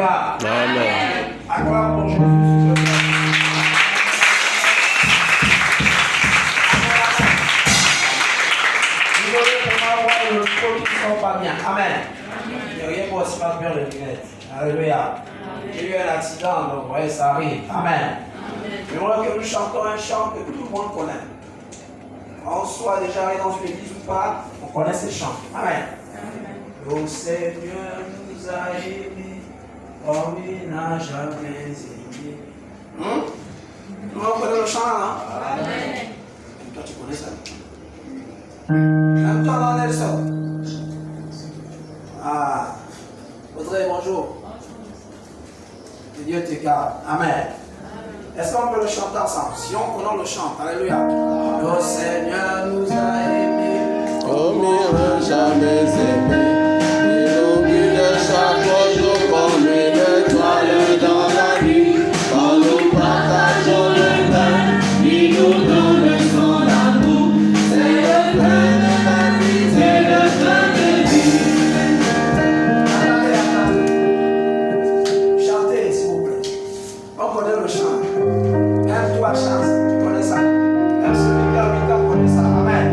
Alléluia. Amen. Acclame pour Jésus. Désolé pour m'avoir le produit qui ne sont pas bien. Amen. Il n'y a rien pour se faire bien les lunettes. Alléluia. J'ai eu un accident, donc vous voyez, ça arrive. Amen. J'aimerais que nous chantons un chant que tout le monde connaît. On soit déjà allé dans une église ou pas, on connaît ces chants. Amen. Le Seigneur nous a aimés, comme il n'a jamais aimé. Tout le monde connaît le chant là, hein? Amen. Toi, tu connais ça? Même toi dans Nelson. Ah. Audrey, bonjour. Que Dieu te garde. Amen. Est-ce qu'on peut le chanter ensemble? Si on connaît le chant, alléluia. Le Seigneur nous a aimés, Comme il n'a jamais aimé. Il oublie de chaque jour comme une étoile dans la nuit. Quand nous partageons le pain, il nous donne son amour. C'est le pain de la vie, c'est le pain de vie. Chantez, s'il vous plaît. On connaît le chant. Même toi, chance, tu connais ça. Même celui qui a 8 ans connaît ça. Amen.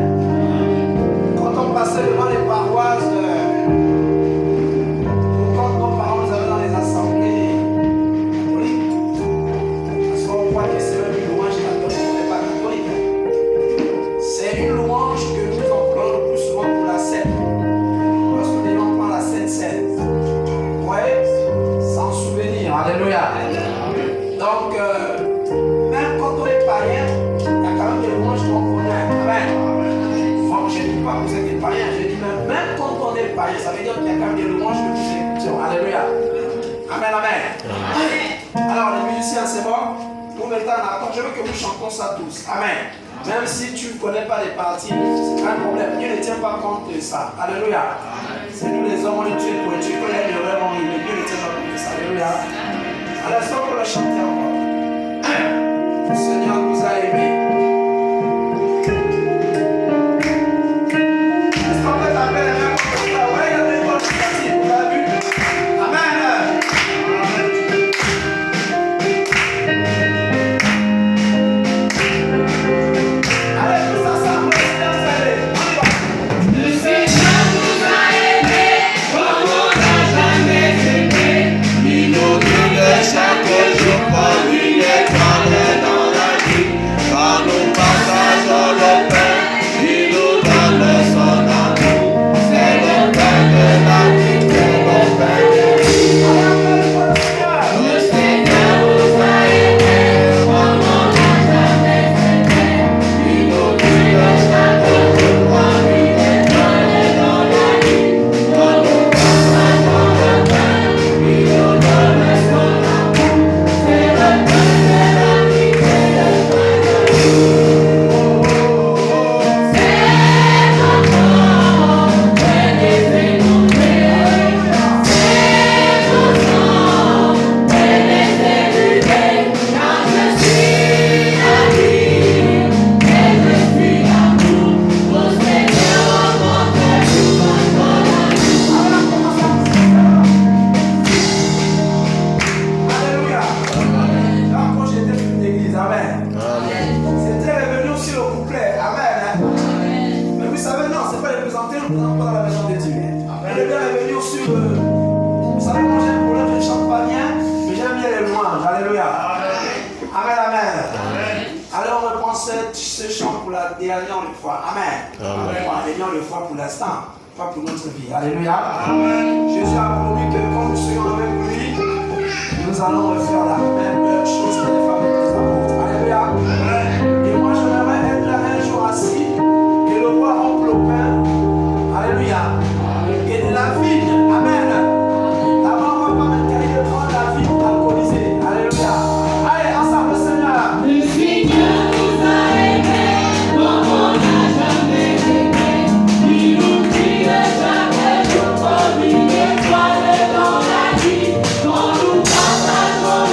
Quand on passait devant les paroisses, quand nos parents nous avaient dans les assemblées catholiques, parce qu'on croit que c'est même une louange catholique, on n'est pas catholique. C'est une louange que nous employons le plus souvent pour la scène. Lorsque les gens prennent la scène. Ouais, sans souvenir. Alléluia. Donc, même quand on est païen, il y a quand même des louanges qu'on connaît. Amen. Bon, je ne dis pas que vous êtes des païens, je dis même quand on est païen, ça veut dire qu'il y a quand même des louanges que nous écoutons. Alléluia. Amen, amen. Alors, les musiciens, c'est bon? Vous mettez en attente, je veux que nous chantons ça tous. Amen. Même si tu ne connais pas les parties, c'est pas un problème. Dieu ne tient pas compte de ça. Alléluia. C'est nous les hommes, on est tués pour tuer. Quand il y a des rêves, on rit, mais Dieu ne tient pas compte de ça. Alléluia. Alors, est-ce qu'on peut le chanter encore? Le Seigneur nous a aimés. Est-ce qu'on peut taper les mains comme ça? Ouais, il y a des bonnes initiatives, vous avez vu? Amen. Allez, tous ensemble, le Seigneur nous a aimés. On y va. Le Seigneur nous a aimés, comme on n'a jamais aimé. Il nous guide chaque jour comme une étoile dans la nuit. Quand nous partageons le pain, il nous donne son amour. C'est le pain de la vie, c'est le pain de vie. Le Seigneur nous a aimés, comme on n'a jamais aimé. Il nous guide chaque jour comme une étoile dans la nuit. Quand nous partageons le pain, il nous donne son amour. C'est le pain de la vie, c'est le pain de vie. Alléluia. Alors, quand j'étais venu d'église, amen. C'était revenu sur le couplet, amen. Mais vous savez, non, c'est pas les présenter, nous ne présentons pas dans la maison de Dieu. Elle est bien revenue sur le. Vous savez, moi j'ai un problème, je ne chante pas bien, mais j'aime bien les louanges. Alléluia. Amen, amen. Alors on reprend ce chant pour la dernière fois. Amen. La dernière fois pour l'instant, pas pour notre vie. Alléluia. Jésus a promis que quand nous serons avec lui, nous allons refaire la même chose que les femmes et les apôtres. Alléluia. Et moi, j'aimerais être là un jour assis et le voir remplir le pain. Alléluia. Et de la vigne. Amen. Là-bas, on ne va pas mettre de prendre la vigne alcoolisée. Alléluia. Allez, ensemble, Seigneur. Le Seigneur nous a aimés, comme on n'a jamais aimé. Il nous guide chaque jour comme une étoile dans la nuit. Quand nous partageons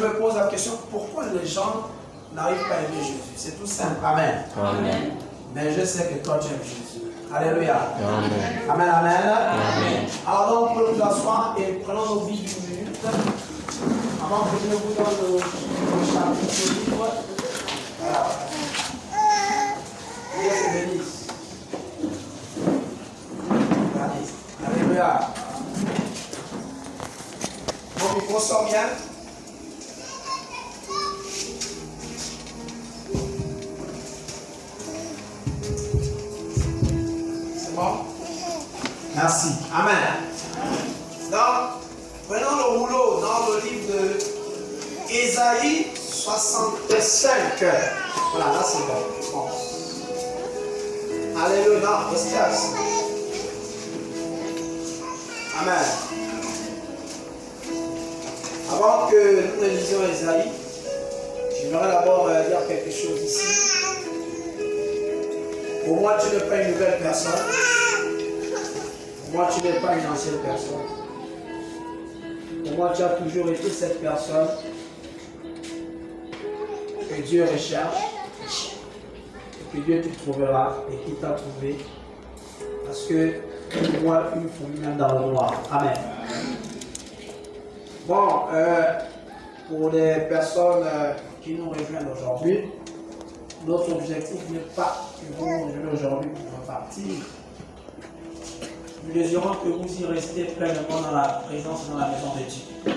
me pose la question, pourquoi les gens n'arrivent pas à aimer Jésus? C'est tout simple. Amen. Amen. Mais je sais que toi tu aimes Jésus. Alléluia. Amen. Amen, amen. Amen. Alors on peut nous asseoir et prenons nos vies d'une minute. Avant que je vous donne le chapitre du livre. Voilà. Dieu te bénisse. Alléluia. Mon micro sort bien. C'est bon? Merci. Amen. Donc, prenons le rouleau dans le livre de Ésaïe 65. Voilà, là c'est bon. Alléluia. Non, restez assis. Amen. Avant que nous ne lisions Ésaïe, j'aimerais d'abord dire quelque chose ici. Pour moi, tu n'es pas une nouvelle personne. Pour moi, tu n'es pas une ancienne personne. Pour moi, tu as toujours été cette personne que Dieu recherche, et que Dieu te trouvera et qui t'a trouvé. Parce que moi, une fourmi même dans le noir. Amen. Bon, pour les personnes qui nous rejoignent aujourd'hui, notre objectif n'est pas que vous nous rejoignez aujourd'hui pour repartir. Nous désirons que vous y restez pleinement dans la présence, dans la maison de Dieu.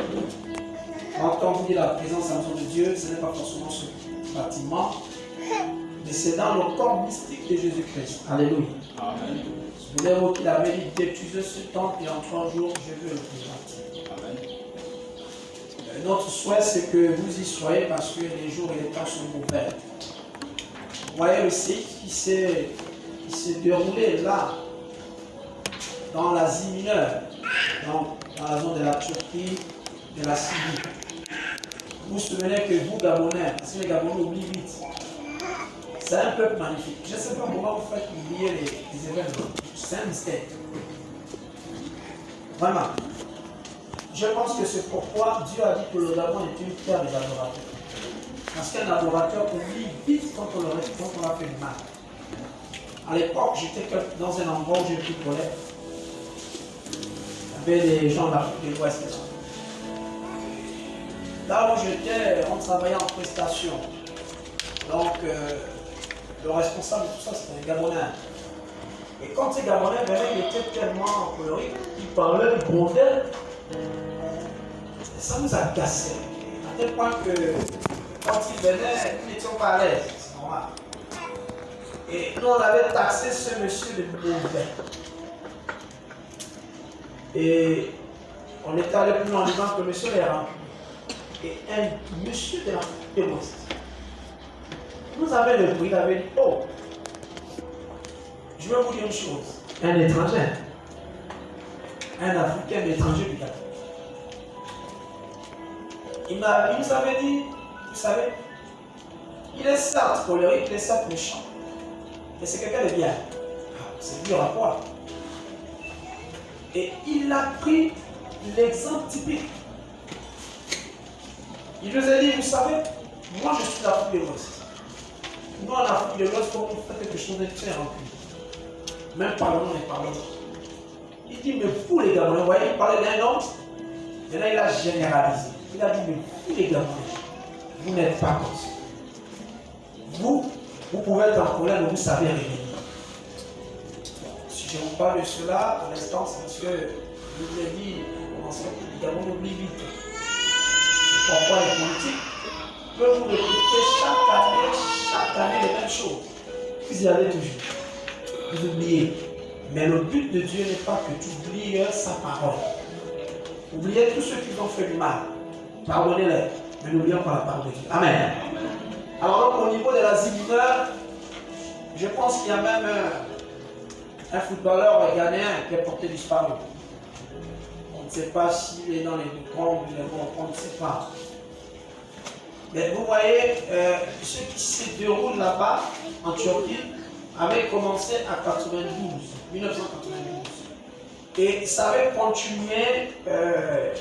Quand on dit la présence dans la maison de Dieu, ce n'est pas forcément ce bâtiment, mais c'est dans le corps mystique de Jésus-Christ. Alléluia. Amen. Vous voulez qu'il avait dit d'étudier ce temple et en 3 jours, je veux le présenter. Amen. Notre souhait, c'est que vous y soyez parce que les jours et les temps sont mauvais. Vous voyez le cycle qui s'est déroulé là, dans l'Asie mineure, dans la zone de la Turquie, de la Syrie. Vous vous souvenez que vous, Gabonais, parce que les Gabonais oublient vite, c'est un peuple magnifique. Je ne sais pas comment vous faites oublier les événements. C'est un mystère. Vraiment. Je pense que c'est pourquoi Dieu a dit que le Gabon est une terre des adorateurs. Parce qu'un adorateur oublie vite quand on a fait du mal. À l'époque, j'étais dans un endroit où j'ai pu connaître. Il y avait des gens d'Afrique de l'Ouest. Là où j'étais, on travaillait en prestation. Donc, le responsable de tout ça, c'était un Gabonais. Et quand ces Gabonais venaient, il était tellement colérique, il parlait, il grondait. Ça nous a cassé. À tel point que quand il venait, nous n'étions pas à l'aise. C'est normal. Et nous, on avait taxé ce monsieur de mauvais. Et on était allé plus loin en disant que le monsieur est rempli. Et un monsieur de l'Afrique de l'Ouest nous avait le bruit, il avait dit, oh, je vais vous dire une chose. Un étranger, un Africain, un étranger du Gabon. Il nous avait dit, vous savez, il est certes colérique, il est certes méchant, mais c'est quelqu'un de bien. C'est dur à quoi? Et il a pris l'exemple typique. Il nous a dit, vous savez, moi je suis d'Afrique de l'Ouest. Nous en Afrique de l'Ouest, quand on fait quelque chose de très rempli, même parlement et parlement. Il dit, mais vous les Gabonais, vous voyez, il parlait d'un homme, et là il a généralisé. Il a dit, mais vous les Gabonais, vous n'êtes pas comme ça. Vous pouvez être en colère, mais vous savez réveiller. Si je vous parle de cela, pour l'instant, c'est parce que je vous ai dit, on commence à les Gabonais oublient vite. C'est pourquoi les politiques peuvent vous répéter chaque année les mêmes choses. Vous y allez toujours. Vous oubliez. Mais le but de Dieu n'est pas que tu oublies sa parole. Oubliez tous ceux qui ont fait du mal. Pardonnez-les. Mais n'oublions pas la parole de Dieu. Amen. Alors donc au niveau de l'Asie mineure, je pense qu'il y a même un footballeur ghanéen qui est porté disparu. On ne sait pas s'il est dans les grands, on ne sait pas. Mais vous voyez, ce qui se déroule là-bas, en Turquie, avait commencé à 1992. Et ça avait continué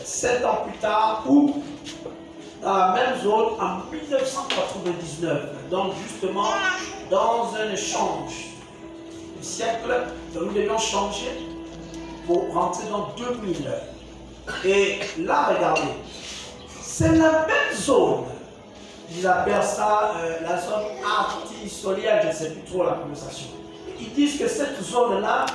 7 ans plus tard, où dans la même zone en 1999. Donc justement, dans un échange du siècle, donc nous devions changer pour rentrer dans 2000. Et là, regardez, c'est la même zone. Ils appellent ça la zone artisolière, je ne sais plus trop la prononciation. Ils disent que cette zone-là,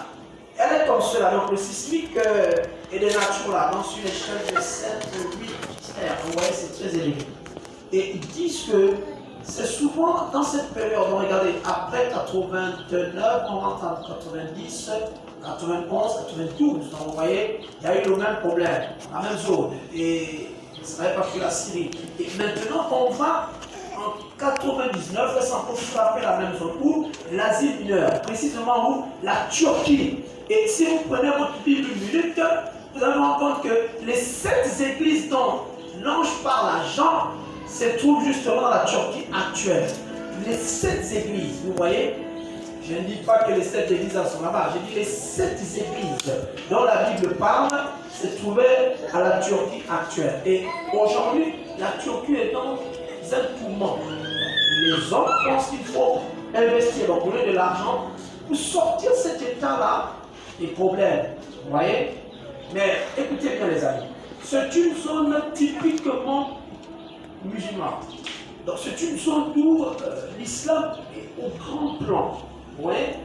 elle est comme cela. Donc le sismique est de nature là, dans une échelle de 7, 8 Richter. Vous voyez, c'est très élevé. Et ils disent que c'est souvent dans cette période, donc regardez, après 89, on rentre en 90, 91, 92. Donc vous voyez, il y a eu le même problème, la même zone. Et ça n'avait pas que la Syrie. Et maintenant, on va en 99, c'est encore tout à fait la même zone, où l'Asie mineure, précisément où la Turquie. Et si vous prenez votre Bible une minute, vous allez vous rendre compte que les 7 églises dont l'ange parle à Jean se trouvent justement dans la Turquie actuelle. Les 7 églises, vous voyez, je ne dis pas que les 7 églises sont là-bas, je dis les 7 églises dont la Bible parle se trouvaient à la Turquie actuelle. Et aujourd'hui, la Turquie est dans un tourment. Les hommes pensent qu'il faut investir, donc donner de l'argent pour sortir cet état-là des problèmes. Vous voyez? Mais écoutez bien les amis, c'est une zone typiquement musulmane. Donc c'est une zone où l'islam est au grand plan. Vous voyez?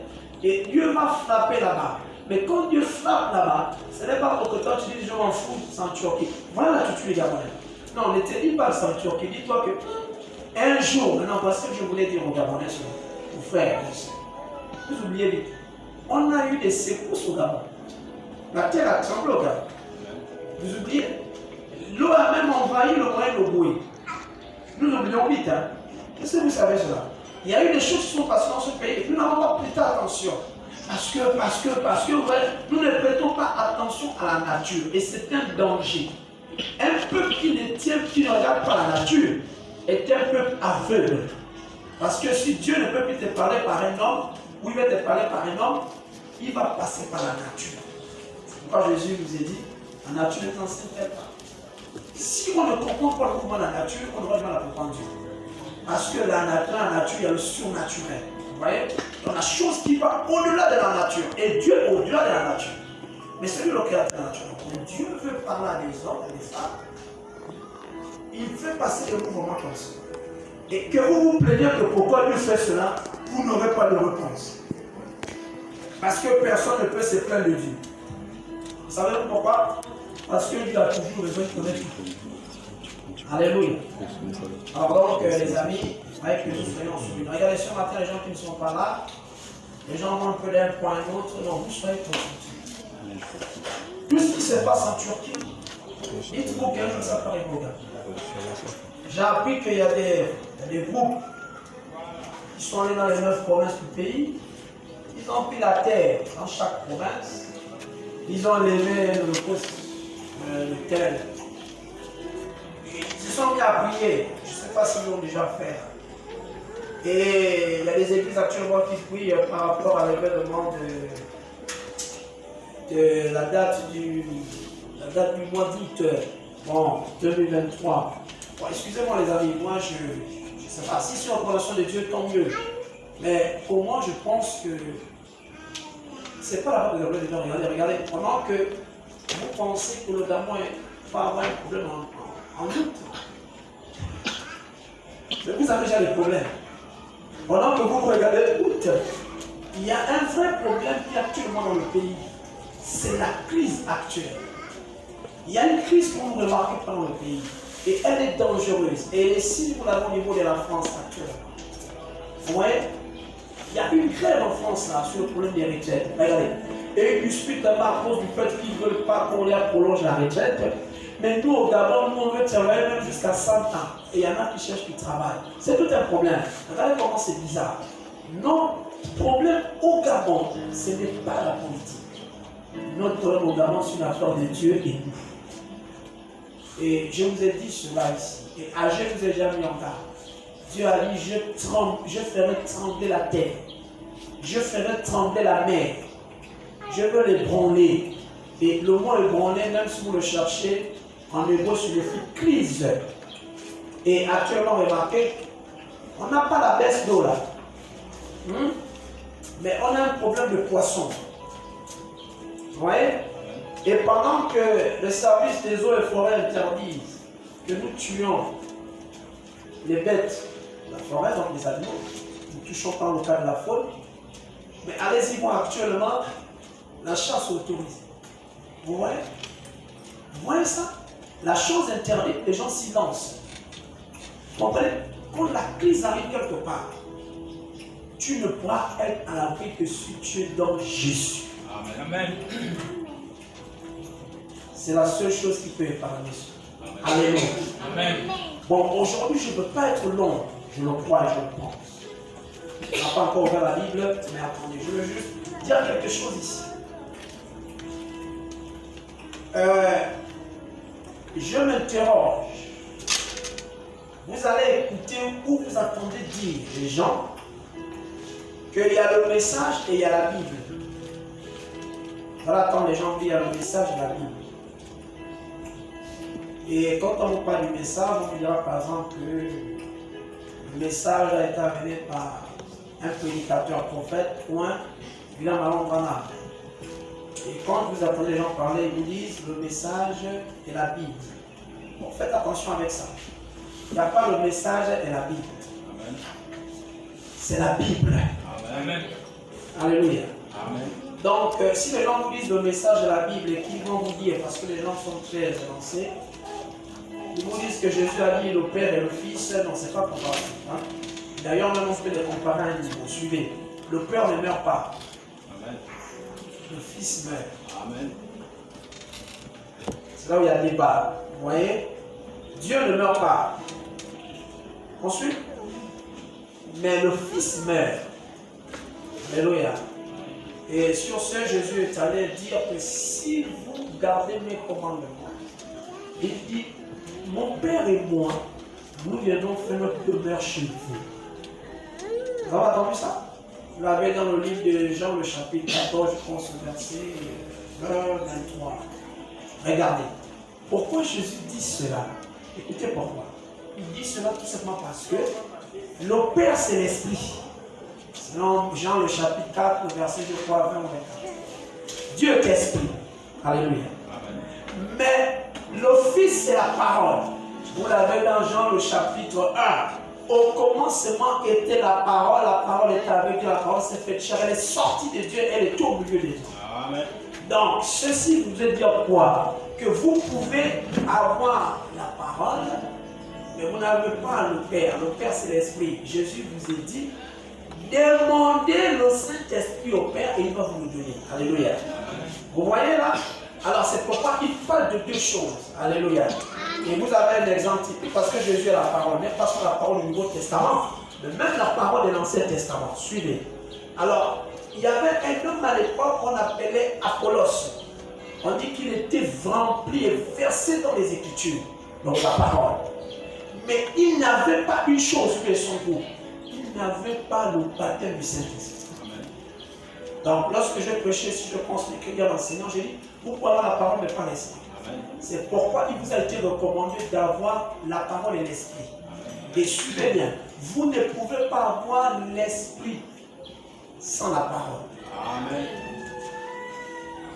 Et Dieu va frapper là-bas. Mais quand Dieu frappe là-bas, ce n'est pas pour que toi tu dis je m'en fous, c'est en Turquie. Voilà là tu tues les Gabonais. Non, ne te dis pas c'est en Turquie. Dis-toi que un jour, maintenant voici ce que je voulais dire aux Gabonais, aux frères. Vous oubliez vite. On a eu des secousses au Gabon. La terre a tremblé au Gabon. Vous oubliez? L'eau a même envahi le moyen de Boué. Nous oublions vite. Hein. Qu'est-ce que vous savez cela? Il y a eu des choses qui sont passées dans ce pays et nous n'avons pas prêté attention. Parce que ouais, nous ne prêtons pas attention à la nature et c'est un danger. Un peuple qui ne regarde pas la nature est un peuple aveugle. Parce que si Dieu ne peut plus te parler par un homme, ou il va te parler par un homme, il va passer par la nature. C'est pourquoi Jésus nous a dit, la nature ne t'enseigne pas. Si on ne comprend pas le mouvement de la nature, on aura du mal à comprendre Dieu. Parce que la nature, il y a le surnaturel. Vous voyez? Donc la chose qui va au-delà de la nature. Et Dieu est au-delà de la nature. Mais c'est lui le créateur de la nature. Donc Dieu veut parler à des hommes et des femmes. Il fait passer le mouvement comme ça. Et que vous vous plaignez que pourquoi Dieu fait cela, vous n'aurez pas de réponse. Parce que personne ne peut se plaindre de Dieu. Vous savez pourquoi? Parce que Dieu a toujours besoin de connaître tout. Alléluia. Alors donc, les amis, avec que nous soyons soumis. Regardez ce matin, les gens qui ne sont pas là, les gens vont un peu d'un point à l'autre, donc vous soyez concentrés. Tout ce qui se passe en Turquie, dites-vous qu'un jour ça peut arriver au Gabon. J'ai appris qu'il y a des groupes qui sont allés dans les 9 provinces du pays. Ils ont pris la terre dans chaque province. Ils ont levé le poste, le tel. Ils se sont mis à prier. Je ne sais pas s'ils l'ont déjà fait. Et il y a des églises actuellement qui prient par rapport à l'événement de la date du mois d'août 2023. Bon, excusez-moi les amis, moi je ne sais pas si c'est en relation de Dieu, tant mieux. Mais pour moi, je pense que c'est pas la peine de regarder les gens. Regardez, pendant que vous pensez que le Gabon va avoir un problème en août, mais vous avez déjà des problèmes. Pendant que vous regardez août, il y a un vrai problème qui est actuellement dans le pays. C'est la crise actuelle. Il y a une crise qu'on ne remarque pas dans le pays. Et elle est dangereuse. Et si vous l'avez au niveau de la France actuellement, vous voyez, il y a une grève en France là, sur le problème des retraites. Regardez. Et ils discutent d'abord à cause du fait qu'ils ne veulent pas qu'on leur prolonge la retraite. Mais nous, au Gabon, nous, on veut travailler même jusqu'à 100 ans. Et il y en a qui cherchent qui travaillent. C'est tout un problème. Regardez comment c'est bizarre. Notre problème au Gabon, ce n'est pas la politique. Notre problème au Gabon, c'est une affaire de Dieu et nous. Et je vous ai dit cela ici. Et Agé vous a déjà mis en garde. Dieu a dit, je ferai trembler la terre. Je ferai trembler la mer. Je veux l'ébranler. Et le mot ébranler, même si vous le cherchez, en hébreu, signifie crise. Et actuellement, remarquez, on n'a pas la baisse d'eau là. Mais on a un problème de poisson. Vous voyez? Et pendant que le service des eaux et forêts interdisent que nous tuions les bêtes de la forêt, donc les animaux, nous touchons pas au cas de la faune, mais allez-y voir actuellement, la chasse autorisée. Vous voyez? Vous voyez ça? La chose interdite, les gens s'y lancent. Vous comprenez? Quand la crise arrive quelque part, tu ne pourras être à l'abri que si tu es dans Jésus. Amen. C'est la seule chose qui peut épargner ça. Alléluia. Amen. Bon, aujourd'hui, je ne peux pas être long. Je le crois et je le pense. On n'a pas encore ouvert la Bible, mais attendez, je veux juste dire quelque chose ici. Je m'interroge. Vous allez écouter ou vous attendez dire les gens qu'il y a le message et il y a la Bible. Voilà quand les gens disent il y a le message et la Bible. Et quand on vous parle du message, on vous dira par exemple que le message a été amené par un prédicateur prophète ou un William Allen Branham. Et quand vous entendez les gens parler, ils vous disent le message et la Bible. Bon, faites attention avec ça. Il n'y a pas le message et la Bible. Amen. C'est la Bible. Amen. Alléluia. Amen. Donc, si les gens vous disent le message de la Bible et qu'ils vont vous dire, parce que les gens sont très avancés, ils vous disent que Jésus a dit le Père et le Fils, non, c'est pas comparable. Hein? D'ailleurs, même on peut les comparer à un niveau. Suivez. Le Père ne meurt pas. Amen. Le Fils meurt. Amen. C'est là où il y a débat. Vous voyez? Dieu ne meurt pas. Ensuite, mais le Fils meurt. Alléluia. Et sur ce, Jésus est allé dire que si vous gardez mes commandements, il dit, mon Père et moi, nous viendrons faire notre demeure chez vous. Vous avez entendu ça? Vous l'avez dans le livre de Jean, le chapitre 14, je pense, le verset 23. Regardez. Pourquoi Jésus dit cela? Écoutez pourquoi. Il dit cela tout simplement parce que le Père, c'est l'Esprit. Selon Jean, le chapitre 4, le verset, je crois, 20 ou 24. Dieu est esprit. Alléluia. Amen. Mais le Fils, c'est la parole. Vous l'avez dans Jean, le chapitre 1. Au commencement était la parole était avec Dieu, la parole s'est faite chair, elle est sortie de Dieu, elle est au milieu de Dieu. Amen. Donc, ceci vous veut dire quoi? Que vous pouvez avoir la parole, mais vous n'avez pas le Père. Le Père, c'est l'Esprit. Jésus vous a dit, demandez le Saint-Esprit au Père et il va vous le donner. Alléluia. Vous voyez là? Alors, c'est pourquoi il parle de deux choses. Alléluia. Et vous avez un exemple typique parce que Jésus est la parole, mais parce que la parole du Nouveau Testament, mais même la parole de l'Ancien Testament. Suivez. Alors, il y avait un homme à l'époque qu'on appelait Apollos. On dit qu'il était rempli et versé dans les Écritures, donc la parole. Mais il n'avait pas une chose qui est son goût. Il n'avait pas le baptême du Saint-Esprit. Donc, lorsque je prêchais, si je pense l'écrire l'enseignant, j'ai dit, vous pouvez avoir la parole, mais pas l'esprit. C'est pourquoi il vous a été recommandé d'avoir la parole et l'esprit. Et suivez bien, vous ne pouvez pas avoir l'esprit sans la parole. Amen.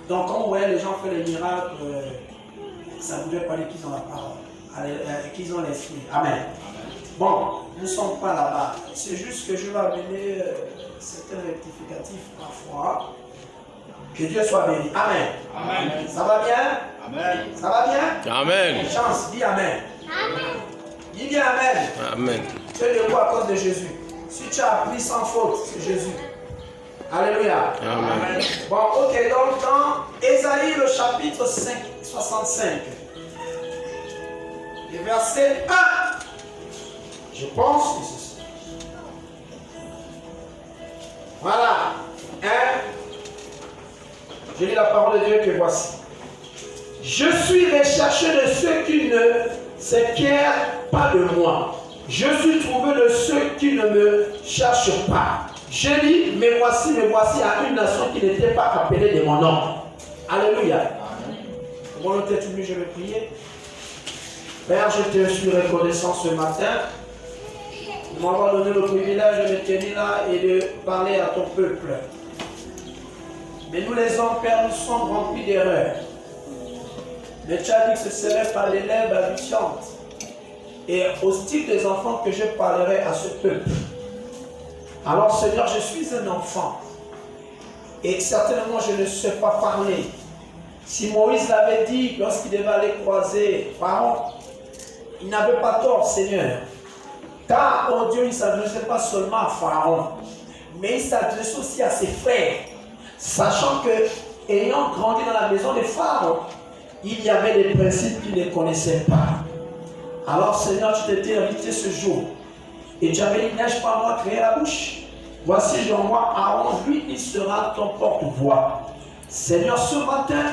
Donc, quand vous voyez les gens faire les miracles, ça voudrait parler qu'ils ont la parole, qu'ils ont l'esprit. Amen. Bon, nous ne sommes pas là-bas. C'est juste que je vais amener certains rectificatifs parfois. Que Dieu soit béni. Amen. Amen. Ça va bien? Amen. Ça va bien? Amen. Chance, dis Amen. Amen. Dis bien Amen. Amen. Tu es debout à cause de Jésus. Si tu as appris sans faute, c'est Jésus. Alléluia. Amen. Bon, ok, donc dans Ésaïe, le chapitre 5, 65, le verset 1, je pense que c'est ça. Voilà. Je lis la parole de Dieu que voici. Je suis recherché de ceux qui ne s'inquiètent pas de moi. Je suis trouvé de ceux qui ne me cherchent pas. Je dis, me voici à une nation qui n'était pas appelée de mon nom. Alléluia. Mon tête unie, je vais prier. Père, je te suis reconnaissant ce matin de m'avoir donné le privilège de me tenir là et de parler à ton peuple. Mais nous les hommes, Père, nous sommes remplis d'erreurs. Mais tu as dit que ce serait par les lèvres balbutiantes et au style des enfants que je parlerai à ce peuple. Alors Seigneur, je suis un enfant et certainement je ne sais pas parler. Si Moïse l'avait dit lorsqu'il devait aller croiser Pharaon, il n'avait pas tort, Seigneur. Car, oh Dieu, il ne s'adressait pas seulement à Pharaon, mais il s'adressait aussi à ses frères, sachant que, ayant grandi dans la maison de Pharaon, il y avait des principes qu'il ne connaissait pas. Alors, Seigneur, tu t'étais invité ce jour, et tu avais dit, n'ai-je pas moi créé la bouche? Voici, j'envoie Aaron, lui, il sera ton porte-voix. Seigneur, ce matin,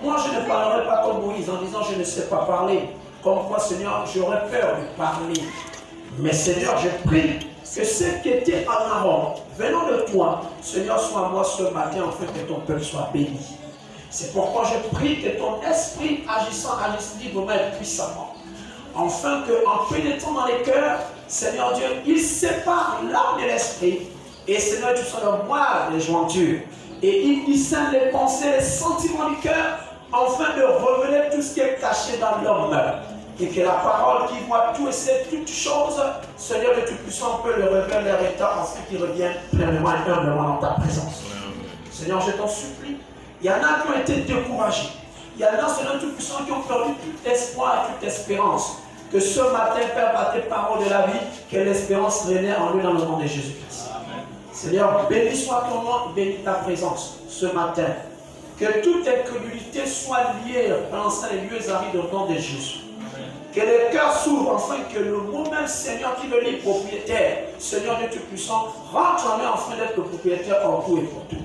moi, je ne parlerai pas comme Moïse en disant, je ne sais pas parler. Comme quoi, Seigneur, j'aurais peur de parler. Mais Seigneur, je prie que ce qui était en Aaron, venant de toi, Seigneur, soit moi ce matin, afin que ton peuple soit béni. C'est pourquoi je prie que ton esprit agisse librement et puissamment. Afin qu'en pénétrant dans les cœurs, Seigneur Dieu, il sépare l'âme de l'esprit. Et Seigneur, tu sois le moelle des jointures. Et il discerne les pensées, les sentiments du cœur, afin de révéler tout ce qui est caché dans l'homme. Et que la parole qui voit tout et sait toutes choses, Seigneur de Tout-Puissant, peut le révéler leur état afin qu'ils reviennent pleinement et humblement dans ta présence. Seigneur, je t'en supplie. Il y en a qui ont été découragés. Il y en a, Seigneur Tout-Puissant, qui ont perdu tout espoir et toute espérance. Que ce matin, Père, par tes paroles de la vie, que l'espérance renaît en lui dans le nom de Jésus-Christ. Seigneur, béni soit ton nom, béni ta présence ce matin. Que toute incrédulité soit liée dans les lieux arides au nom de Jésus. Que les cœurs s'ouvrent afin que le mot même Seigneur qui veut dire propriétaire, Seigneur Dieu Tout-Puissant, rentre en lui afin d'être le propriétaire en tout et pour tout.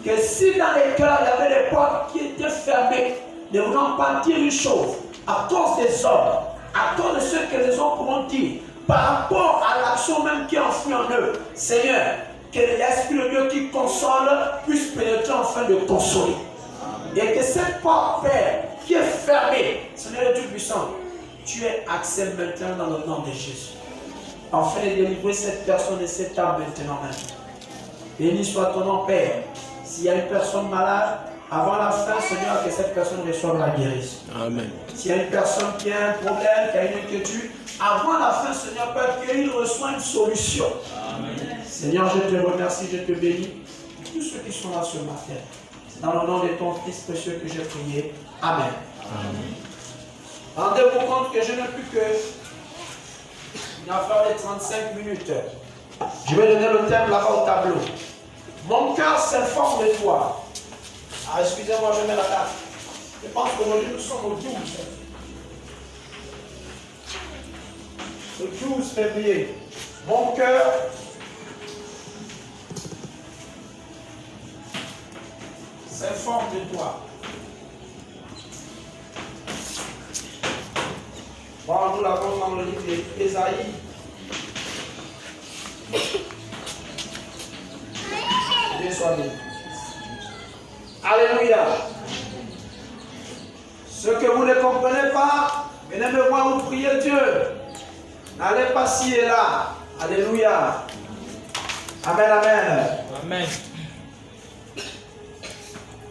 Que si dans les cœurs il y avait des portes qui étaient fermées, ne voulant pas dire une chose, à cause des hommes, à cause de ce que les hommes pourront dire, par rapport à l'action même qui est enfouie en eux, Seigneur, que l'Esprit de Dieu qui console puisse pénétrer afin de consoler. Et que cette porte, Père, qui est fermée, Seigneur Dieu Tout-Puissant, tu es accès maintenant dans le nom de Jésus. Afin de délivrer cette personne et cette âme maintenant même. Béni soit ton nom, Père. S'il y a une personne malade, avant la fin, Seigneur, que cette personne reçoive la guérison. Amen. S'il y a une personne qui a un problème, qui a une inquiétude, avant la fin, Seigneur, Père, qu'il reçoive une solution. Amen. Seigneur, je te remercie, je te bénis. Tous ceux qui sont là ce matin, c'est dans le nom de ton Fils précieux que j'ai prié. Amen. Amen. Rendez-vous compte que je n'ai plus que une affaire de 35 minutes. Je vais donner le thème là-bas au tableau. Mon cœur s'informe de toi. Ah, excusez-moi, je mets la date. Je pense qu'aujourd'hui nous sommes au 12. Le 12 février. Mon cœur s'informe de toi. Bon, nous l'avons dans le livre d'Ésaïe. Dieu soit béni. Alléluia. Ce que vous ne comprenez pas, venez me voir ou prier Dieu. N'allez pas ci et là. Alléluia. Amen, amen. Amen.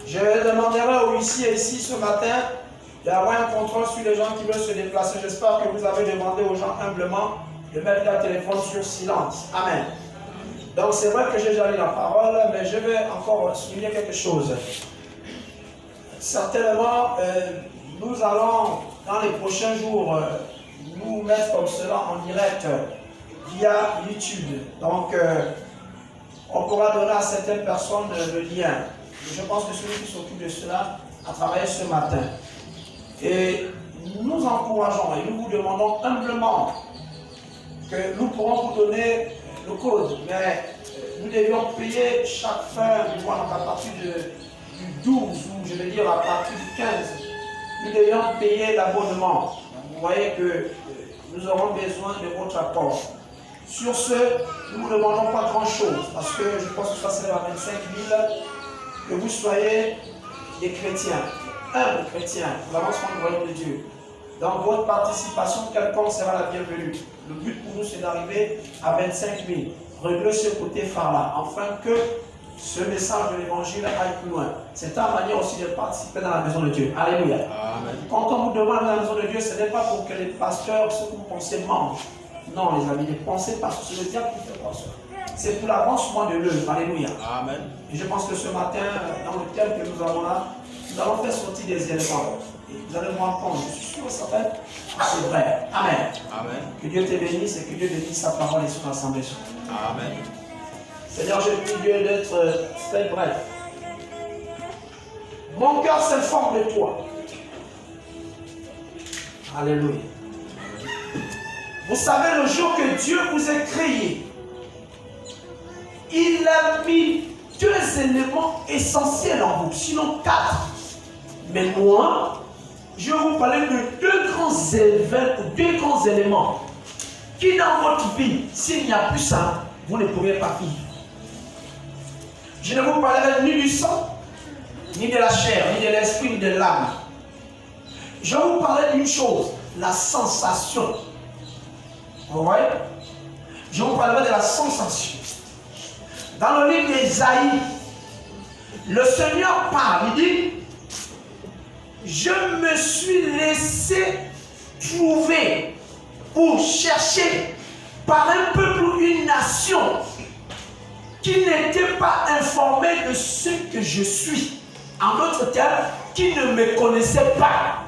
Je demanderai aux huissiers ici ce matin d'avoir un contrôle sur les gens qui veulent se déplacer. J'espère que vous avez demandé aux gens humblement de mettre leur téléphone sur silence. Amen. Donc c'est vrai que j'ai déjà lu la parole, mais je vais encore souligner quelque chose. Certainement, nous allons dans les prochains jours nous mettre comme cela en direct via YouTube. Donc on pourra donner à certaines personnes le lien. Je pense que celui qui s'occupe de cela a travaillé ce matin. Et nous encourageons et nous vous demandons humblement que nous pourrons vous donner le code, mais nous devions payer chaque fin du mois, donc à partir du 12 ou je veux dire à partir du 15, nous devions payer l'abonnement. Vous voyez que nous aurons besoin de votre apport. Sur ce, nous ne vous demandons pas grand chose, parce que je pense que ça serait à 25 000, que vous soyez des chrétiens, humbles chrétiens, pour l'avancement du royaume de Dieu. Donc votre participation quelconque sera la bienvenue. Le but pour nous, c'est d'arriver à 25 000. Réglez ce côté phare-là, afin que ce message de l'évangile aille plus loin. C'est ta manière aussi de participer dans la maison de Dieu. Alléluia. Amen. Quand on vous demande dans la maison de Dieu, ce n'est pas pour que les pasteurs, ceux que vous pensez, mangent. Non, les amis, ne pensez pas, c'est le diable qui fait pasteur. C'est pour l'avancement de l'œuvre. Alléluia. Amen. Et je pense que ce matin, dans le thème que nous avons là, nous allons faire sortir des éléments. Et vous allez me répondre. Je suis sûr que ça va être c'est vrai. Amen. Amen. Que Dieu te bénisse et que Dieu bénisse sa parole et son assemblée. Amen. Seigneur, je prie Dieu d'être très bref. Mon cœur s'informe de toi. Alléluia. Vous savez, le jour que Dieu vous a créé, il a mis 2 éléments essentiels en vous, sinon 4. Mais moi, je vais vous parler de 2 grands éléments qui dans votre vie, s'il n'y a plus ça, vous ne pourrez pas vivre. Je ne vous parlerai ni du sang, ni de la chair, ni de l'esprit, ni de l'âme. Je vais vous parler d'une chose, la sensation. Vous voyez? Je vous parlerai de la sensation. Dans le livre d'Ésaïe, le Seigneur parle, il dit, je me suis laissé trouver pour chercher par un peuple ou une nation qui n'était pas informé de ce que je suis. En d'autres termes, qui ne me connaissait pas.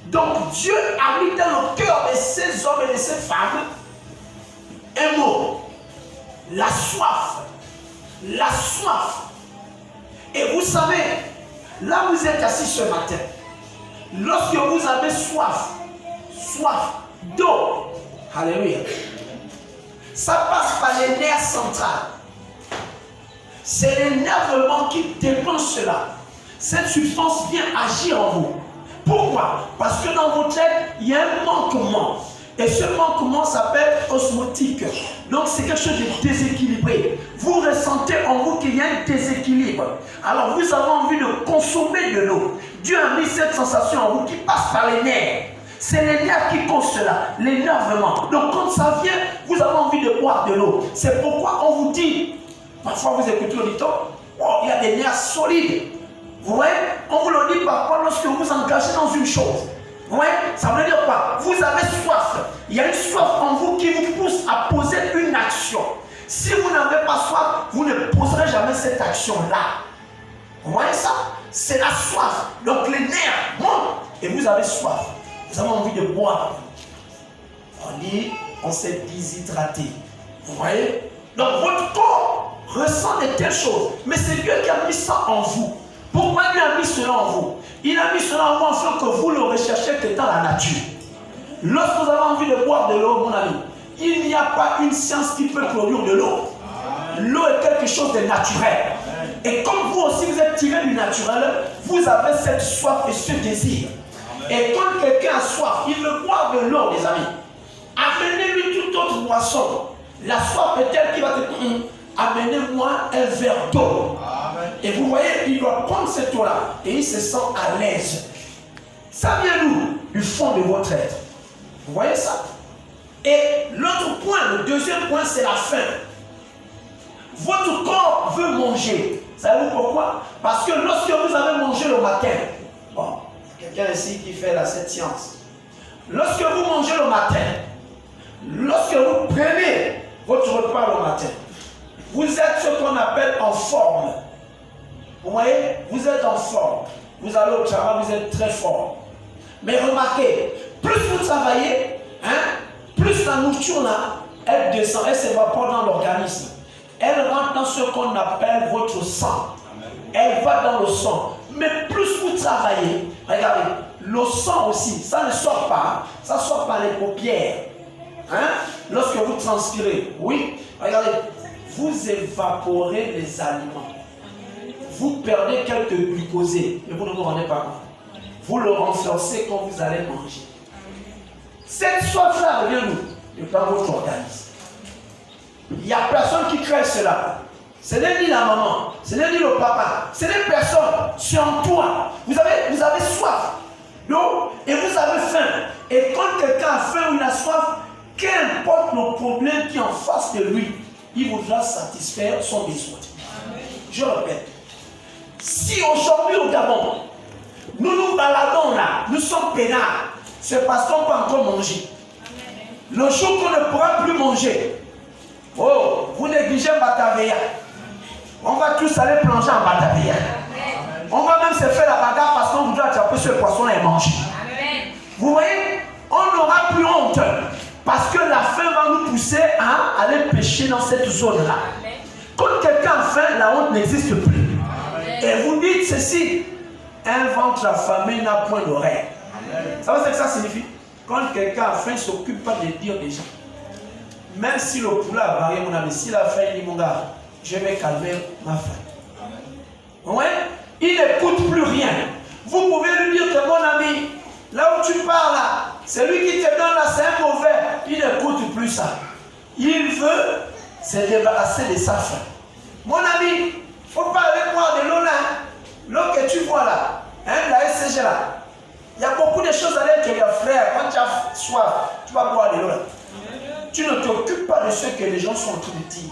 Donc Dieu a mis dans le cœur de ces hommes et de ces femmes un mot. La soif. La soif. Et vous savez, là vous êtes assis ce matin. Lorsque vous avez soif d'eau, alléluia, ça passe par les nerfs centrales. C'est l'énervement qui déclenche cela. Cette substance vient agir en vous. Pourquoi? Parce que dans votre tête, il y a un manquement. Et ce manquement s'appelle osmotique. Donc c'est quelque chose de déséquilibré. Vous ressentez en vous qu'il y a un déséquilibre. Alors vous avez envie de consommer de l'eau. Dieu a mis cette sensation en vous qui passe par les nerfs. C'est les nerfs qui causent cela, l'énervement. Donc quand ça vient, vous avez envie de boire de l'eau. C'est pourquoi on vous dit, parfois vous écoutez l'auditeur, oh, il y a des nerfs solides. Vous voyez, on vous le dit parfois lorsque vous vous engagez dans une chose. Vous voyez, ça veut dire quoi? Vous avez soif. Il y a une soif en vous qui vous pousse à poser une action. Si vous n'avez pas soif, vous ne poserez jamais cette action-là. Vous voyez ça? C'est la soif. Donc les nerfs montent et vous avez soif. Vous avez envie de boire. On dit, on s'est déshydraté. Vous voyez? Donc votre corps ressent de telles choses. Mais c'est Dieu qui a mis ça en vous. Pourquoi il a mis cela en vous? Il a mis cela en vous afin que vous le recherchiez que dans la nature. Lorsque vous avez envie de boire de l'eau, mon ami, il n'y a pas une science qui peut produire de l'eau. L'eau est quelque chose de naturel. Et comme vous aussi vous êtes tiré du naturel, vous avez cette soif et ce désir. Et quand quelqu'un a soif, il veut boire de l'eau, les amis. Amenez-lui toute autre boisson. La soif est telle qu'il va te dire, amenez-moi un verre d'eau. Et vous voyez, il doit prendre cette eau-là et il se sent à l'aise. Ça vient d'où? Du fond de votre être. Vous voyez ça? Et l'autre point, le deuxième point, c'est la faim. Votre corps veut manger. Savez-vous pourquoi? Parce que lorsque vous avez mangé le matin, bon, quelqu'un ici qui fait cette science. Lorsque vous mangez le matin, lorsque vous prenez votre repas le matin, vous êtes ce qu'on appelle en forme. Vous voyez, vous êtes en forme. Vous allez au travail, vous êtes très fort. Mais remarquez, plus vous travaillez, plus la nourriture là, elle descend, elle s'évapore dans l'organisme. Elle rentre dans ce qu'on appelle votre sang. Elle va dans le sang. Mais plus vous travaillez, regardez, le sang aussi, ça ne sort pas. Ça sort par les paupières. Lorsque vous transpirez, oui, regardez, vous évaporez les aliments. Vous perdez quelques glucosés, mais vous ne vous rendez pas compte. Vous le renforcez quand vous allez manger. Cette soif-là revient nous, dans votre organisme. Il n'y a personne qui crée cela. Ce n'est ni la maman, ce n'est ni le papa, ce n'est personne, c'est en toi. Vous avez soif. Donc, et vous avez faim. Et quand quelqu'un a faim ou il a soif, qu'importe le problème qui est en face de lui, il voudra satisfaire son besoin. Je répète, si aujourd'hui au Gabon, nous nous baladons là, nous sommes peinards, c'est parce qu'on peut encore manger. Le jour qu'on ne pourra plus manger, oh, vous négligez Batavia. On va tous aller plonger en Batavia. On va même se faire la bagarre parce qu'on voudra attraper ce poisson-là et manger. Vous voyez, on n'aura plus honte parce que la faim va nous pousser à aller pêcher dans cette zone-là. Quand quelqu'un a faim, la honte n'existe plus. Et vous dites ceci, un ventre affamé n'a point d'oreille. Vous savez ce que ça signifie? Quand quelqu'un a faim, il ne s'occupe pas de dire des gens. Même si le poulet a varié, mon ami, s'il a faim, il dit mon gars, je vais calmer ma faim. Ouais? Il n'écoute plus rien. Vous pouvez lui dire que mon ami, là où tu pars là, celui qui te donne là, c'est un mauvais. Il n'écoute plus ça. Il veut se débarrasser de sa faim. Mon ami, il ne faut pas aller boire de l'eau là. L'eau que tu vois là, hein, la SCG là. Il y a beaucoup de choses à l'intérieur, frère. Quand tu as soif, tu vas boire de l'eau là. Tu ne t'occupes pas de ce que les gens sont en train de dire.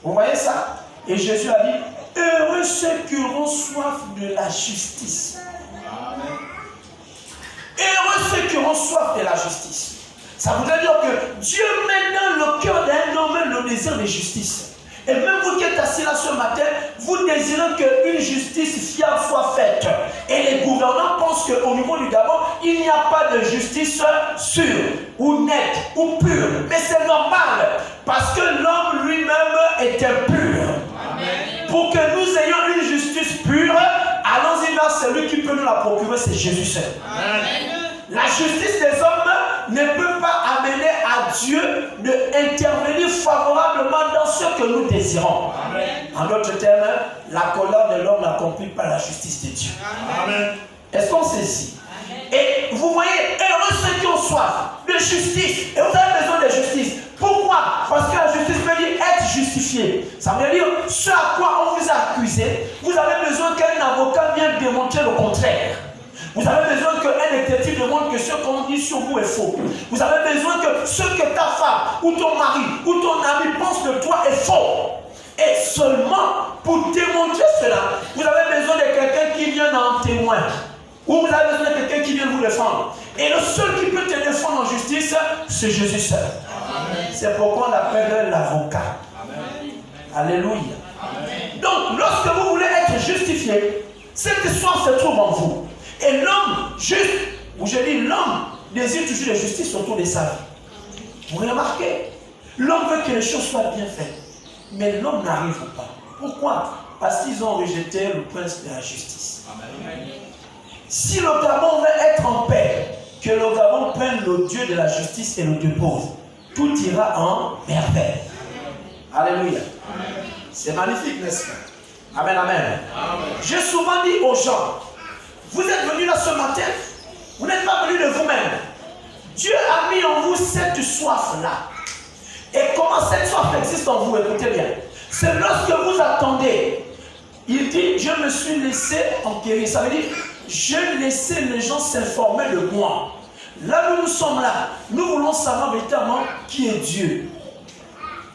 Vous voyez ça? Et Jésus a dit, heureux ceux qui auront soif de la justice. Heureux ceux qui auront soif de la justice. Ça voudrait dire que Dieu met dans le cœur d'un homme le désir de justice. Et même vous qui êtes assis là ce matin, vous désirez qu'une justice fiable soit faite. Et les gouvernants pensent qu'au niveau du Gabon, il n'y a pas de justice sûre, ou nette, ou pure. Mais c'est normal, parce que l'homme lui-même est impur. Amen. Pour que nous ayons une justice pure, allons-y vers celui qui peut nous la procurer, c'est Jésus seul. Amen. La justice des hommes ne peut pas amener à Dieu d'intervenir favorablement dans ce que nous désirons. Amen. En d'autres termes, la colère de l'homme n'accomplit pas la justice de Dieu. Amen. Est-ce qu'on saisit? Et vous voyez, heureux ceux qui ont soif de justice. Et vous avez besoin de justice. Pourquoi? Parce que la justice veut dire être justifié. Ça veut dire ce à quoi on vous a accusé, vous avez besoin qu'un avocat vienne démontrer le contraire. Vous avez besoin qu'un détective démontre que ce qu'on dit sur vous est faux. Vous avez besoin que ce que ta femme, ou ton mari, ou ton ami pense de toi est faux. Et seulement pour démontrer cela, vous avez besoin de quelqu'un qui vienne en témoin. Ou vous avez besoin de quelqu'un qui vienne vous défendre. Et le seul qui peut te défendre en justice, c'est Jésus seul. C'est pourquoi on l'appelle l'avocat. Alléluia. Amen. Donc, lorsque vous voulez être justifié, cette histoire se trouve en vous. Et l'homme juste, ou je dis l'homme, désire toujours la justice autour de sa vie. Vous remarquez, l'homme veut que les choses soient bien faites. Mais l'homme n'arrive pas. Pourquoi? Parce qu'ils ont rejeté le prince de la justice. Amen. Si le Gabon veut être en paix, que le Gabon prenne le Dieu de la justice et le dépose, tout ira en merveille. Alléluia. C'est magnifique, n'est-ce pas? Amen, amen. J'ai souvent dit aux gens, vous êtes venus là ce matin, vous n'êtes pas venus de vous-même. Dieu a mis en vous cette soif-là. Et comment cette soif existe en vous? Écoutez bien. C'est lorsque vous attendez. Il dit, je me suis laissé enquérir. Ça veut dire, je laissais les gens s'informer de moi. Là où nous sommes là, nous voulons savoir véritablement qui est Dieu.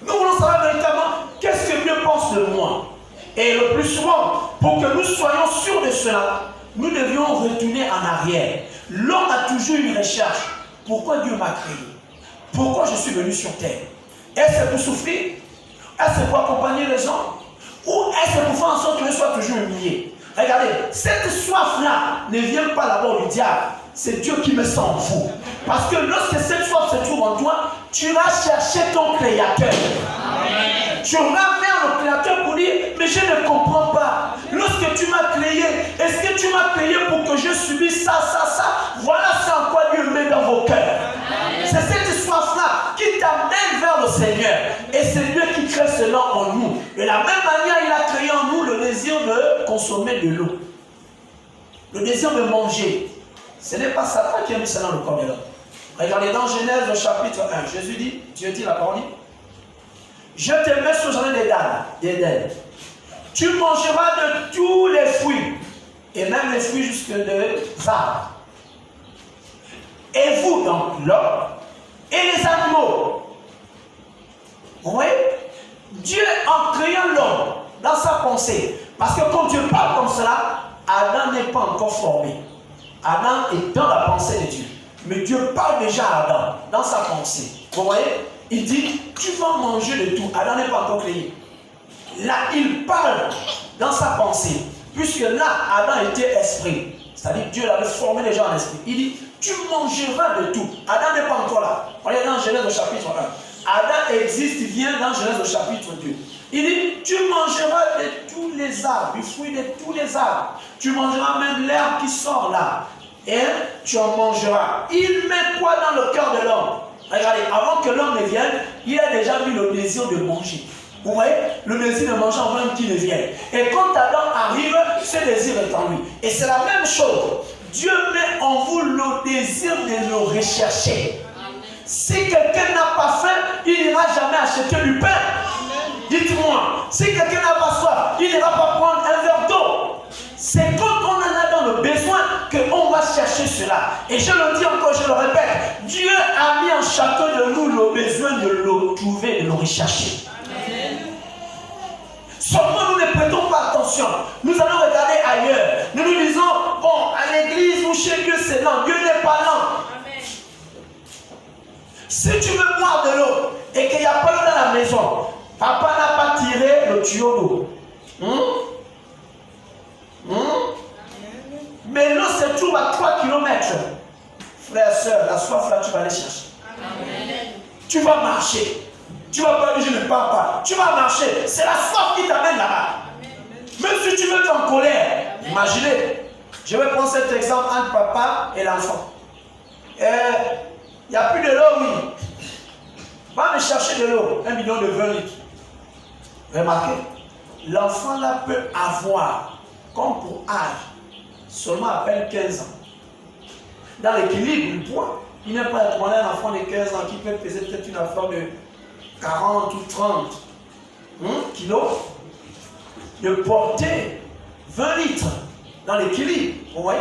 Nous voulons savoir véritablement qu'est-ce que Dieu pense de moi. Et le plus souvent, pour que nous soyons sûrs de cela, nous devions retourner en arrière. L'homme a toujours une recherche. Pourquoi Dieu m'a créé? Pourquoi je suis venu sur terre? Est-ce pour souffrir? Est-ce pour accompagner les gens? Ou est-ce pour faire en sorte que je sois toujours humilié? Regardez, cette soif-là ne vient pas d'abord du diable. C'est Dieu qui me sent en vous. Parce que lorsque cette soif se trouve en toi, tu vas chercher ton Créateur. Amen. Tu vas vers le Créateur pour dire, mais je ne comprends pas. Lorsque tu m'as créé, est-ce que tu m'as créé pour que je subisse ça? Voilà c'est en quoi Dieu met dans vos cœurs. C'est cette soif-là qui t'amène vers le Seigneur. Et c'est Dieu qui crée cela en nous. De la même manière, il a créé en nous le désir de consommer de l'eau. Le désir de manger. Ce n'est pas Satan qui a mis cela dans le corps de l'homme. Regardez dans Genèse au chapitre 1, Jésus dit, Dieu dit la parole, je te mets sous le jardin d'Éden. Tu mangeras de tous les fruits, et même les fruits jusque de arbres. et vous, donc l'homme, et les animaux. Vous voyez? Dieu, en créant l'homme, dans sa pensée, parce que quand Dieu parle comme cela, Adam n'est pas encore formé. Adam est dans la pensée de Dieu. Mais Dieu parle déjà à Adam, dans sa pensée. Vous voyez? Il dit, tu vas manger de tout. Adam n'est pas encore créé. Là, il parle dans sa pensée. Puisque là, Adam était esprit. C'est-à-dire que Dieu l'avait formé déjà en esprit. Il dit, tu mangeras de tout. Adam n'est pas encore là. Regardez dans Genèse au chapitre 1. Adam existe, il vient dans Genèse au chapitre 2. Il dit, tu mangeras de tous les arbres, du fruit de tous les arbres. Tu mangeras même l'herbe qui sort là. Et tu en mangeras. Il met quoi dans le cœur de l'homme? Regardez, avant que l'homme ne vienne, il a déjà mis le désir de manger. Vous voyez, le désir de manger avant même qu'il ne vienne. Et quand Adam arrive, ce désir est en lui. Et c'est la même chose. Dieu met en vous le désir de le rechercher. Si quelqu'un n'a pas faim, il n'ira jamais acheter du pain. Dites-moi, si quelqu'un n'a pas soif, il n'ira pas prendre un verre d'eau. C'est quand on en a dans le besoin qu'on va chercher cela. Et je le dis encore, je le répète, Dieu a mis en chacun de nous le besoin de le trouver, de le rechercher. Seulement nous ne prêtons pas attention. Nous allons regarder ailleurs. Nous nous disons, bon, à l'église ou chez Dieu c'est lent. Dieu n'est pas lent. Amen. Si tu veux boire de l'eau et qu'il n'y a pas d'eau dans la maison, papa n'a pas tiré le tuyau d'eau. Mais l'eau se trouve à 3 km. Frère, soeur, la soif là, tu vas aller chercher. Amen. Tu vas marcher. Tu vas pas dire je ne pars pas. Tu vas marcher. C'est la soif qui t'amène là-bas. Même si tu veux être en colère. Amen. Imaginez. Je vais prendre cet exemple entre papa et l'enfant. Il n'y a plus de l'eau, oui. Va me chercher de l'eau. 1 bidon de 20 litres. Remarquez. L'enfant là peut avoir, comme pour âge, seulement à peine 15 ans. Dans l'équilibre du poids. Il n'est pas être un enfant de 15 ans qui peut peser peut-être une affaire de 40 ou 30 kilos, de porter 20 litres dans l'équilibre. Vous voyez?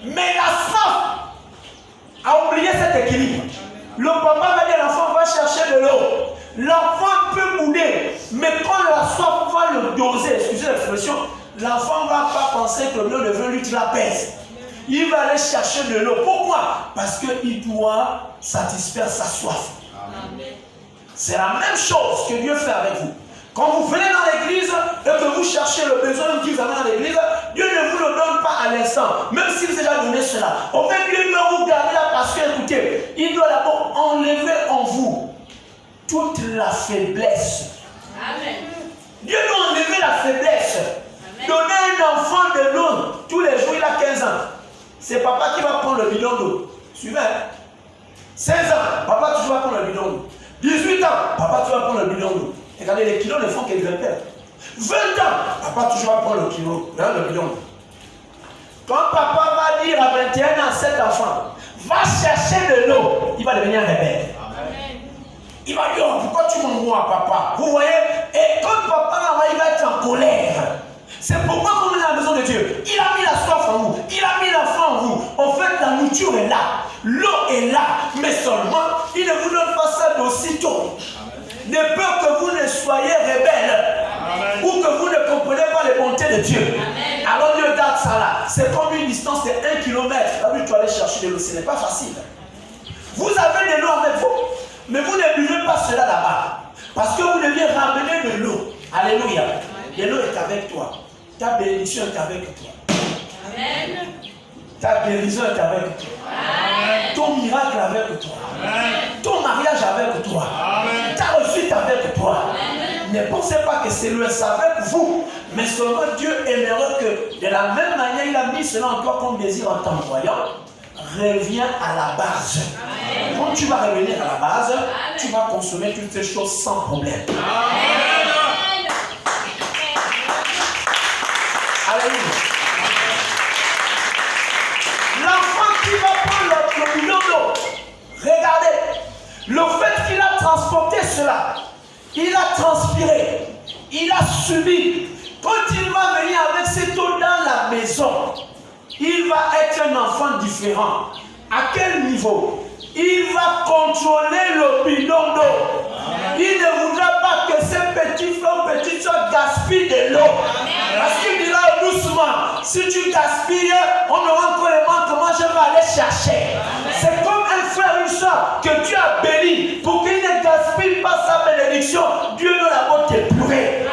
Mais la soif a oublié cet équilibre. Le papa va dire à l'enfant, va chercher de l'eau. L'enfant peut mouler, mais quand la soif va le doser, excusez l'expression, l'enfant ne va pas penser que l'eau de 20 litres la pèse. Il va aller chercher de l'eau. Pourquoi? Parce qu'il doit satisfaire sa soif. Amen. C'est la même chose que Dieu fait avec vous. Quand vous venez dans l'église et que vous cherchez le besoin qu'il vous amène dans l'église, Dieu ne vous le donne pas à l'instant, même s'il vous a déjà donné cela. Au fait, Dieu doit vous garder là parce que, écoutez, il doit d'abord enlever en vous toute la faiblesse. Amen. Dieu doit enlever la faiblesse. Amen. Donner un enfant de l'eau tous les jours, il a 15 ans. C'est papa qui va prendre le bidon d'eau. Suivez. 16 ans, papa toujours va prendre le bidon d'eau. 18 ans, papa toujours va prendre le bidon d'eau. Regardez, les kilos ne font que grimper. 20 ans, papa toujours va prendre le kilo, le bidon d'eau. Quand papa va dire à 21 ans, cet enfant, va chercher de l'eau, il va devenir rebelle. Amen. Il va dire, oh, pourquoi tu m'envoies, papa? Vous voyez? Et quand papa il va être en colère. C'est pourquoi vous venez à la maison de Dieu. Il a mis la soif en vous. Il a mis la faim en vous. En fait, la nourriture est là. L'eau est là. Mais seulement, il ne vous donne pas ça d'aussitôt. De peur que vous ne soyez rebelles. Amen. Ou que vous ne comprenez pas les bontés de Dieu. Amen. Alors Dieu garde ça là. C'est comme une distance de 1 km. Là où tu dois aller chercher de l'eau. Ce n'est pas facile. Vous avez de l'eau avec vous. Mais vous ne buvez pas cela là-bas. Parce que vous devez ramener de l'eau. Alléluia. Et l'eau est avec toi. Ta bénédiction est avec toi. Amen. Ta guérison est avec toi. Amen. Ton miracle est avec toi. Amen. Ton mariage est avec toi. Amen. Ta réussite est avec toi. Amen. Ne pensez pas que c'est le ça avec vous. Mais seulement Dieu aimerait que de la même manière il a mis cela encore comme désir en t'envoyant. Reviens à la base. Amen. Quand tu vas revenir à la base, amen, tu vas consommer toutes ces choses sans problème. Amen. Alléluia. L'enfant qui va prendre le bidon d'eau, regardez, le fait qu'il a transporté cela, il a transpiré, il a subi. Quand il va venir avec cette eau dans la maison, il va être un enfant différent. À quel niveau? Il va contrôler l'opinion d'eau. Il ne voudra pas que ces petits fleurs, petites soeurs gaspillent de l'eau. Parce qu'il dira doucement, si tu gaspilles, on aura encore les manques, comment je vais aller chercher. C'est comme un frère, une soeur que tu as béni pour qu'il ne gaspille pas sa bénédiction. Dieu ne la va t'épourer.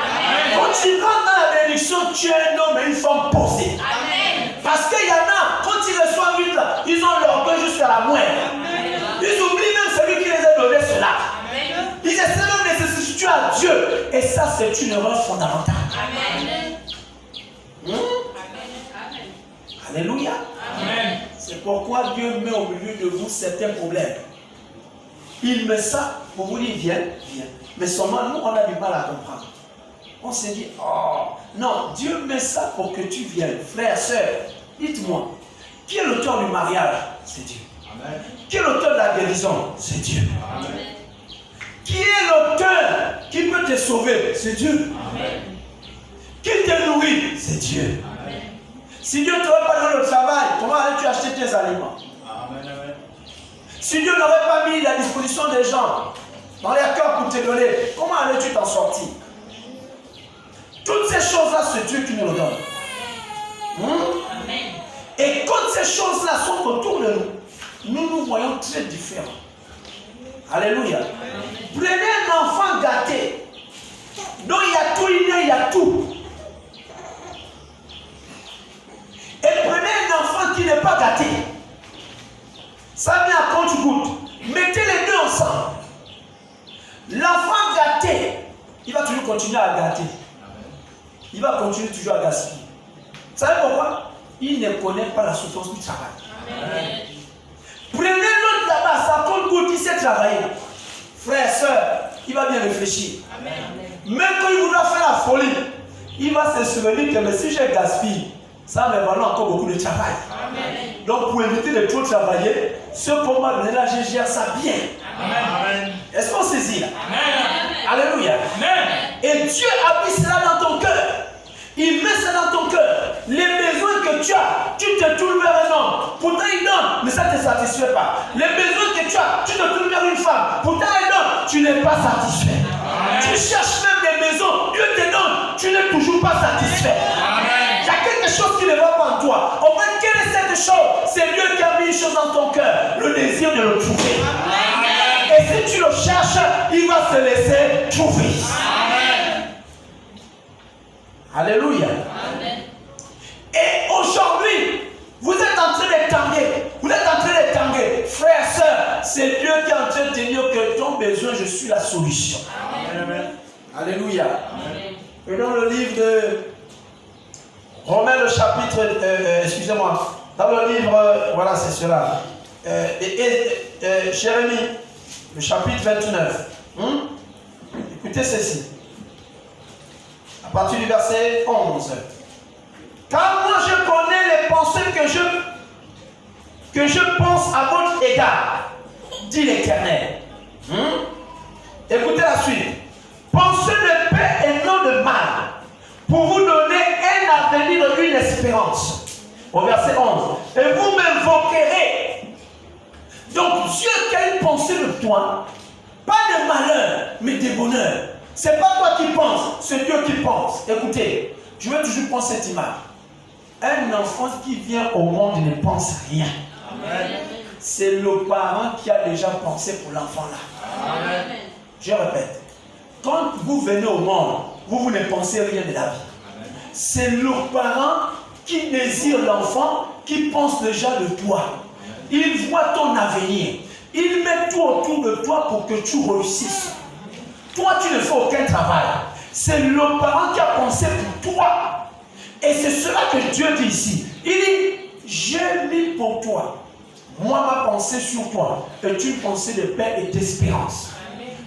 Quand tu rentres dans la bénédiction, tu es un homme et une femme posée. Parce qu'il y en a, quand ils reçoivent vite là, ils ont l'orgueil jusqu'à la moelle. Ils oublient même celui qui les a donné cela. Ils essaient même de se situer à Dieu. Et ça, c'est une erreur fondamentale. Alléluia. C'est pourquoi Dieu met au milieu de vous certains problèmes. Il met ça pour vous dire, viens. Mais seulement nous, on a du mal à comprendre. On s'est dit, oh, non, Dieu met ça pour que tu viennes. Frère, soeur, dites-moi, qui est l'auteur du mariage? C'est Dieu. Amen. Qui est l'auteur de la guérison? C'est Dieu. Amen. Qui est l'auteur qui peut te sauver? C'est Dieu. Amen. Qui te nourrit? C'est Dieu. Amen. Si Dieu ne t'aurait pas donné le travail, comment allais-tu acheter tes aliments? Amen. Si Dieu n'aurait pas mis à la disposition des gens dans les cœurs pour te donner, comment allais-tu t'en sortir? Toutes ces choses-là, c'est Dieu qui nous le donne. Amen. Et quand ces choses-là sont autour de nous, nous voyons très différents. Alléluia. Amen. Prenez un enfant gâté, dont il y a tout, il y a tout. Et prenez un enfant qui n'est pas gâté. Ça vient à compte-goutte. Mettez les deux ensemble. L'enfant gâté, il va toujours continuer à gâter. Il va continuer toujours à gaspiller. Vous savez pourquoi? Il ne connaît pas la souffrance du travail. Amen. Prenez l'autre là-bas, ça compte-goutte, il sait travailler. Frère, soeur, il va bien réfléchir. Amen. Même quand il voudra faire la folie, il va se souvenir que mais si j'ai gaspillé, ça me vaut encore beaucoup de travail. Amen. Donc pour éviter de trop travailler, ce qu'on m'a donné là, je gère ça bien. Amen. Est-ce qu'on saisit là? Amen. Alléluia. Amen. Et Dieu a mis cela dans ton cœur. Il met ça dans ton cœur. Les besoins que tu as, tu te tournes vers un homme. Pourtant il donne, mais ça ne te satisfait pas. Les besoins que tu as, tu te tournes vers une femme. Pourtant elle donne, tu n'es pas satisfait. Amen. Tu cherches même des maisons, Dieu te donne, tu n'es toujours pas satisfait. Amen. Il y a quelque chose qui ne va pas en toi. En fait, quelle est cette chose? C'est Dieu qui a mis une chose dans ton cœur, le désir de le trouver. Amen. Et si tu le cherches, il va se laisser trouver. Amen. Alléluia. Amen. Et aujourd'hui, vous êtes en train de tanguer. Vous êtes en train de tanguer. Frère, soeur, c'est Dieu qui est en train de te dire que ton besoin, je suis la solution. Amen. Alléluia. Amen. Et dans le livre de Romains, le chapitre, excusez-moi, dans le livre, voilà, c'est cela. Jérémie, le chapitre 29. Écoutez ceci. À partir du verset 11. Car moi je connais les pensées que je pense à votre égard, dit l'Éternel. Écoutez la suite. Pensez de paix et non de mal, pour vous donner un avenir et une espérance. Au verset 11. Et vous m'invoquerez. Donc Dieu qui a une pensée de toi, pas de malheur, mais de bonheur. C'est pas toi qui penses, c'est Dieu qui pense. Écoutez, je veux toujours prendre cette image. Un enfant qui vient au monde ne pense rien. Amen. C'est le parent qui a déjà pensé pour l'enfant là. Amen. Je répète. Quand vous venez au monde, vous ne pensez rien de la vie. C'est le parent qui désire l'enfant, qui pense déjà de toi. Il voit ton avenir. Il met tout autour de toi pour que tu réussisses. Toi, tu ne fais aucun travail. C'est le parent qui a pensé pour toi. Et c'est cela que Dieu dit ici. Il dit, j'ai mis pour toi, moi, ma pensée sur toi, est une pensée de paix et d'espérance.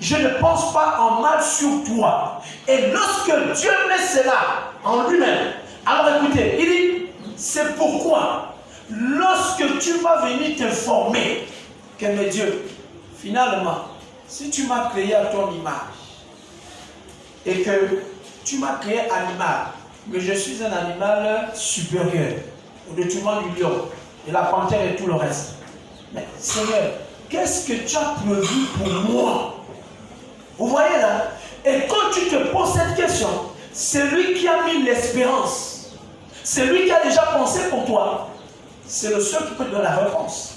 Je ne pense pas en mal sur toi. Et lorsque Dieu met cela en lui-même, alors écoutez, il dit, c'est pourquoi, lorsque tu vas venir t'informer que mes dieux, finalement, si tu m'as créé à ton image, et que tu m'as créé animal, mais je suis un animal supérieur, au détriment du lion, et la panthère et tout le reste. Mais Seigneur, qu'est-ce que tu as prévu pour moi? Vous voyez là? Et quand tu te poses cette question, c'est lui qui a mis l'espérance. C'est lui qui a déjà pensé pour toi. C'est le seul qui peut te donner la réponse.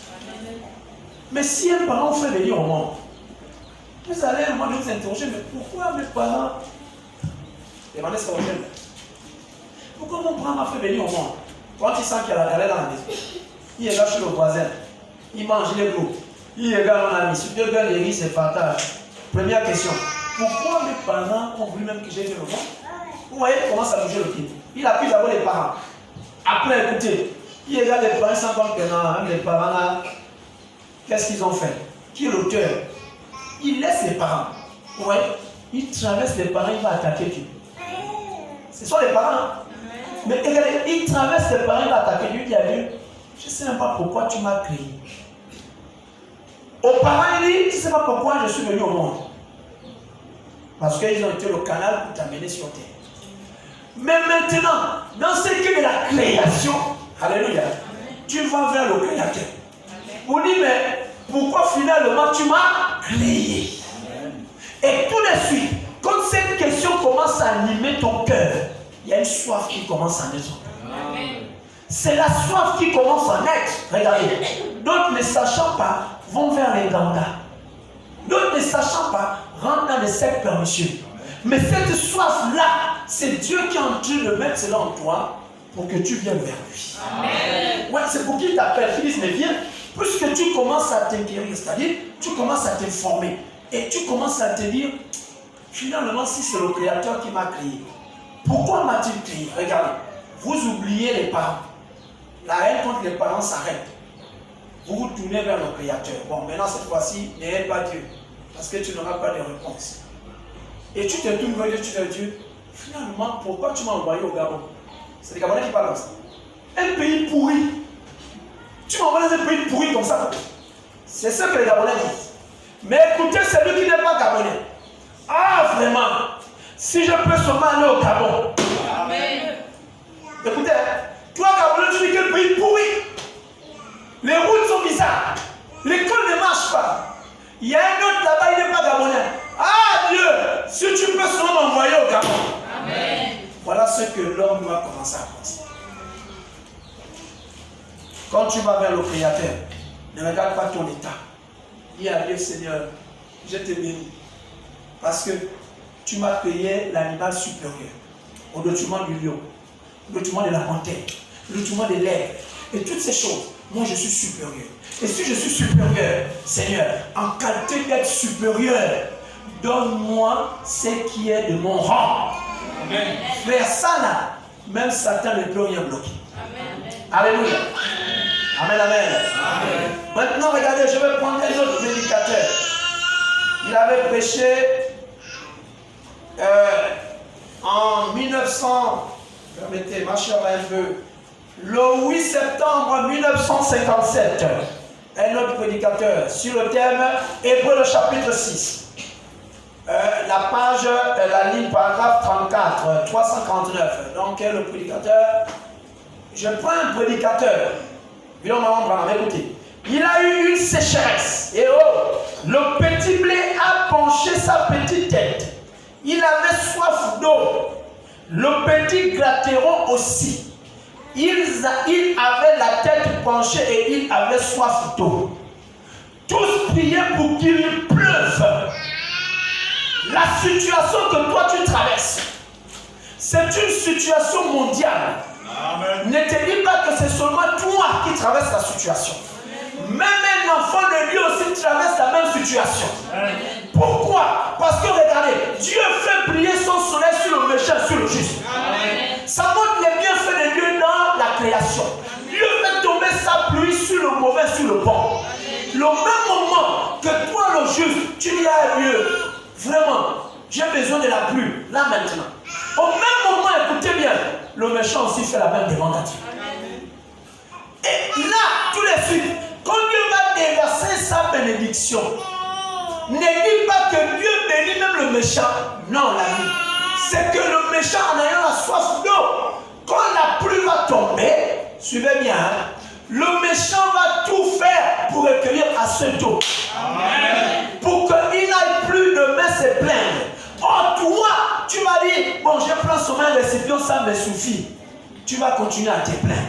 Mais si un parent fait venir au monde, vous allez au monde vous interroger, mais pourquoi mes parents... Demandez ce qu'on fait. Pourquoi mon parent m'a fait venir au monde? Quand il sent qu'il y a la galère dans la maison, il est là chez le voisin, il mange les gros, il regarde mon ami, si Dieu gagne les riz, c'est fatal. Première question, pourquoi mes parents ont voulu même que j'ai fait le monde? Vous voyez comment ça bouge le pied. Il appuie d'abord les parents. Après, écoutez, il regarde les parents, sans compte que non, les parents là, qu'est-ce qu'ils ont fait? Qui est l'auteur? Il laisse les parents. Vous voyez, il traverse les parents, il va attaquer Dieu. Ce sont les parents. Mais regardez, il traverse les parents, il va attaquer Dieu. Il dit à Dieu, je ne sais même pas pourquoi tu m'as créé. Aux parents, il dit, je ne sais pas pourquoi je suis venu au monde. Parce qu'ils ont été le canal pour t'amener sur terre. Mais maintenant, dans ce qui est de la création, alléluia, tu vas vers le créateur. Vous dites, mais pourquoi finalement tu m'as créé? Et tout de suite, quand cette question commence à animer ton cœur, il y a une soif qui commence à naître. C'est la soif qui commence à naître. Regardez, d'autres ne sachant pas vont vers les gangas. D'autres ne sachant pas rentrent dans les sectes pernicieux. Mais cette soif-là, c'est Dieu qui est en train de mettre cela en toi pour que tu viennes vers lui. Amen. Ouais, c'est pour qu'il t'appelle. Il dit, mais viens, puisque tu commences à t'inquérir, c'est-à-dire, tu commences à t'informer et tu commences à te dire, finalement, si c'est le Créateur qui m'a créé, pourquoi m'a-t-il créé? Regardez, vous oubliez les parents. La haine contre les parents s'arrête. Vous vous tournez vers le Créateur. Bon, maintenant, cette fois-ci, n'aie pas Dieu, parce que tu n'auras pas de réponse. Et tu te tournes vers Dieu, tu dis Dieu, finalement, pourquoi tu m'as envoyé au Gabon? C'est les Gabonais qui parlent comme ça. Un pays pourri. Tu m'as envoyé dans un pays pourri comme ça. C'est ce que les Gabonais disent. Mais écoutez, celui qui n'est pas Gabonais. Ah, vraiment, si je peux seulement aller au Gabon. Amen. Écoutez, toi, Gabonais, tu dis quel pays pourri. Les routes sont bizarres. L'école ne marche pas. Il y a un autre là-bas, il n'est pas Gabonais. Ah Dieu, si tu peux seulement m'envoyer au Gabon. Amen. Voilà ce que l'homme va commencer à penser. Quand tu vas vers le Créateur, ne regarde pas ton état. Dis à Dieu, Seigneur, je te bénis. Parce que tu m'as créé l'animal supérieur. Au détriment du lion, au détriment de la panthère, au détriment de l'aigle. Et toutes ces choses, moi je suis supérieur. Et si je suis supérieur, Seigneur, en qualité d'être supérieur, donne-moi ce qui est de mon rang. Amen. Vers ça là, même Satan ne peut rien bloquer. Amen. Alléluia. Amen, amen. Amen. Maintenant, regardez, je vais prendre un autre prédicateur. Il avait prêché en 1900, permettez, ma chère un peu, le 8 septembre 1957. Un autre prédicateur sur le thème Hébreux le chapitre 6. La page, la ligne paragraphe 34, 339. Donc le prédicateur, je prends un prédicateur. Écoutez, il a eu une sécheresse. Et oh, le petit blé a penché sa petite tête. Il avait soif d'eau. Le petit gratteron aussi. Il avait la tête penchée et il avait soif d'eau. Tous priaient pour qu'il pleuve. La situation que toi tu traverses, c'est une situation mondiale. Amen. Ne te dis pas que c'est seulement toi qui traverses la situation. Amen. Même un enfant de Dieu aussi traverse la même situation. Amen. Pourquoi? Parce que regardez, Dieu fait briller son soleil sur le méchant, sur le juste. Amen. Ça montre les bienfaits de Dieu dans la création. Dieu fait tomber sa pluie sur le mauvais, sur le bon. Amen. Le même moment que toi, le juste, tu dis à Dieu, vraiment, j'ai besoin de la pluie, là maintenant. Au même moment, écoutez bien, le méchant aussi fait la même demande à Dieu. Et là, tout de suite, quand Dieu va déverser sa bénédiction, ne dis pas que Dieu bénit même le méchant. Non, l'ami. C'est que le méchant, en ayant la soif d'eau, quand la pluie va tomber, suivez bien, hein, le méchant va tout faire pour que ce dos. Pour qu'il n'aille plus demain se plaindre. Oh, toi, tu m'as dit, bon, je prends seulement un récipient, ça me suffit. Tu vas continuer à te plaindre.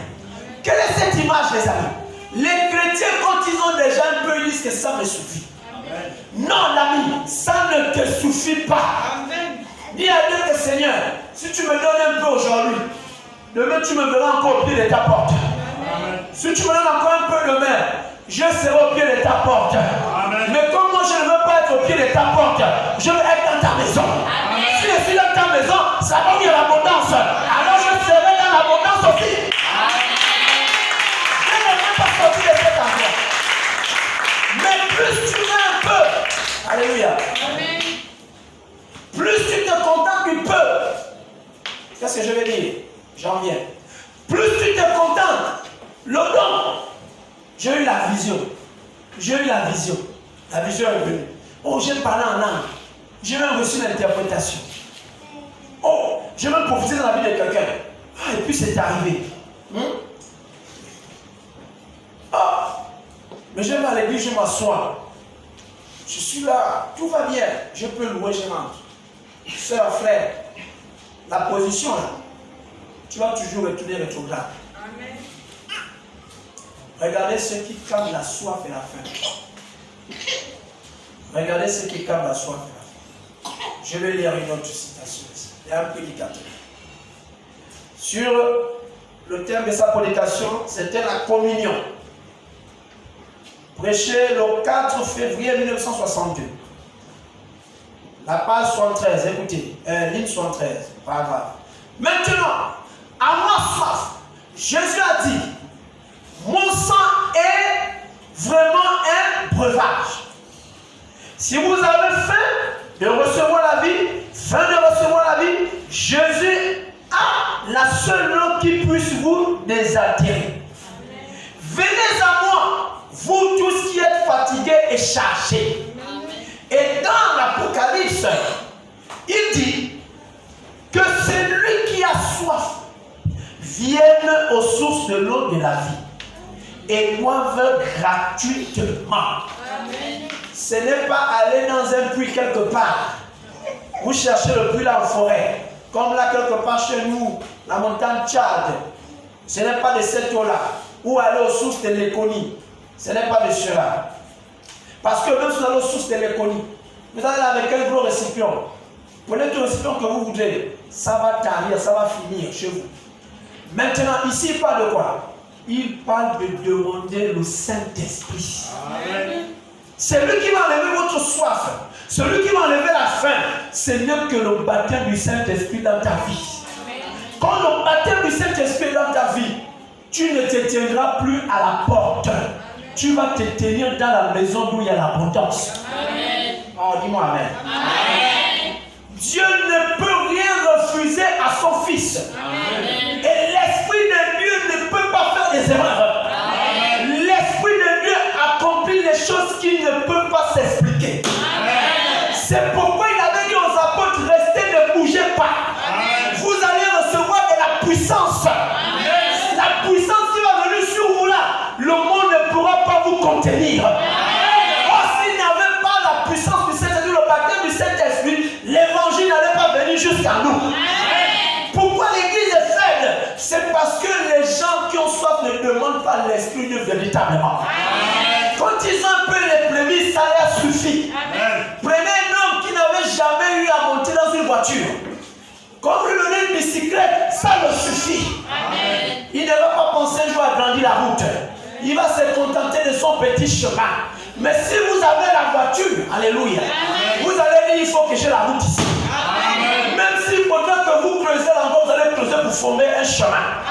Quelle est cette image, les amis? Les chrétiens, quand ils ont déjà un peu, ils disent que ça me suffit. Amen. Non, l'ami, ça ne te suffit pas. Amen. Dis à Dieu que Seigneur, si tu me donnes un peu aujourd'hui, demain tu me verras encore au pied de ta porte. Amen. Si tu me donnes encore un peu demain, je serai au pied de ta porte. Amen. Mais comme moi je ne veux pas être au pied de ta porte, je veux être dans ta maison. Amen. Si je suis dans ta maison, ça va venir l'abondance. Alors je serai dans l'abondance aussi. Je ne veux pas sortir de cette affaire. Mais plus tu mets un peu, alléluia. Amen. Plus tu te contentes du peu. Qu'est-ce que je vais dire? J'en viens. Plus tu te contentes, le don. J'ai eu la vision. J'ai eu la vision. La vision est venue. Oh, j'ai parlé en langue. J'ai même reçu l'interprétation. Oh, j'ai même profité dans la vie de quelqu'un. Ah, et puis c'est arrivé. Ah, mais je vais à l'église, je m'assois. Je suis là, tout va bien. Je peux louer, je mange. Sœur, frère, la position là, tu vas toujours retourner rétrograde. Amen. Regardez ceux qui calment la soif et la faim. Regardez ceux qui calment la soif et la faim. Je vais lire une autre citation ici. Il y a un prédicateur. Sur le thème de sa prédication, c'était la communion. Prêché le 4 février 1962. La page 73, écoutez, ligne 73, pas grave. Maintenant, à ma soif, Jésus a dit, mon sang est vraiment un breuvage. Si vous avez faim de recevoir la vie, faim de recevoir la vie, Jésus a la seule eau qui puisse vous désaltérer. Venez à moi, vous tous qui êtes fatigués et chargés. Et dans l'Apocalypse, il dit que celui qui a soif vienne aux sources de l'eau de la vie et boive gratuitement. Amen. Ce n'est pas aller dans un puits quelque part. Vous cherchez le puits là en forêt, comme là quelque part chez nous, la montagne Tchad. Ce n'est pas de cette eau-là. Ou aller aux sources de l'économie. Ce n'est pas de cela. Parce que même si vous allez aux sources de l'économie, vous allez avec quel gros récipient? Prenez tout récipient que vous voudrez. Ça va tarir, ça va finir chez vous. Maintenant, ici, il parle de quoi? Il parle de demander le Saint-Esprit. C'est lui qui va enlever votre soif. Celui qui va enlever la faim. C'est mieux que le baptême du Saint-Esprit dans ta vie. Quand le baptême du Saint-Esprit est dans ta vie, tu ne te tiendras plus à la porte. Tu vas te tenir dans la maison où il y a l'abondance. Oh, dis-moi amen. Amen. Dieu ne peut rien refuser à son Fils. Amen. Et l'Esprit de Dieu ne peut pas faire des erreurs. L'Esprit de Dieu accomplit les choses qui ne peuvent pas s'expliquer. C'est pourquoi il avait dit aux apôtres, restez, ne bougez pas. Amen. Vous allez recevoir de la puissance. Amen. La puissance qui va venir sur vous là, le monde ne pourra pas vous contenir. S'il n'y avait pas la puissance du Saint-Esprit, le baptême du Saint-Esprit, l'évangile n'allait pas venir jusqu'à nous. Amen. Pourquoi l'église est faible? C'est parce que les gens qui ont soif ne demandent pas l'Esprit de Dieu véritablement. Amen. Quand ils ont un peu les prémices, ça leur suffit. Amen. Prenez un homme qui n'avait jamais eu à monter dans une voiture. Comme lui donner une bicyclette, ça le suffit. Amen. Il ne va pas penser un jour à grandir la route. Il va se contenter de son petit chemin. Mais si vous avez la voiture, alléluia, amen, vous allez dire il faut que j'ai la route ici. Amen. Même s'il faudra que vous creusez l'endroit, vous allez creuser pour former un chemin.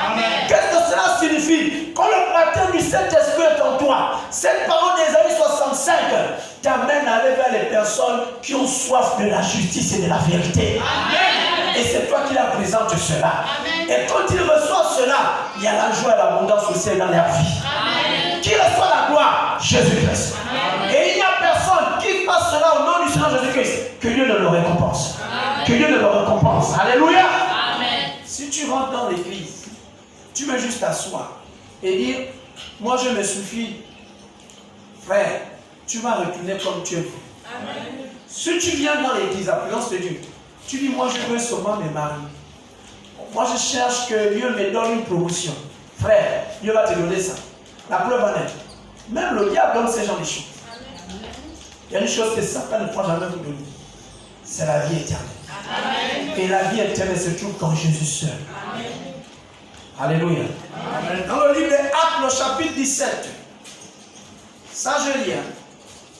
Qu'est-ce que cela signifie? Quand le baptême du Saint-Esprit est en toi, cette parole des années 65 t'amène à aller vers les personnes qui ont soif de la justice et de la vérité. Amen. Et c'est toi qui leur présente cela. Amen. Et quand ils reçoivent cela, il y a la joie et l'abondance aussi dans leur vie. Amen. Qui reçoit la gloire? Jésus-Christ. Et il n'y a personne qui fasse cela au nom du Seigneur Jésus-Christ, que Dieu ne le récompense. Amen. Que Dieu ne le récompense. Alléluia. Amen. Si tu rentres dans l'église, tu veux juste t'asseoir et dire, moi je me suffis, frère, tu vas retourner comme tu es. Si tu viens dans l'église, la présence de Dieu, tu dis, moi je veux seulement me marier. Moi je cherche que Dieu me donne une promotion. Frère, Dieu va te donner ça. La preuve en est. Même le diable donne ces gens de choses. Il y a une chose que Satan ne pourra jamais vous donner. C'est la vie éternelle. Amen. Et la vie éternelle se trouve dans Jésus seul. Amen. Alléluia. Amen. Dans le livre des Actes, le chapitre 17. Ça je lis.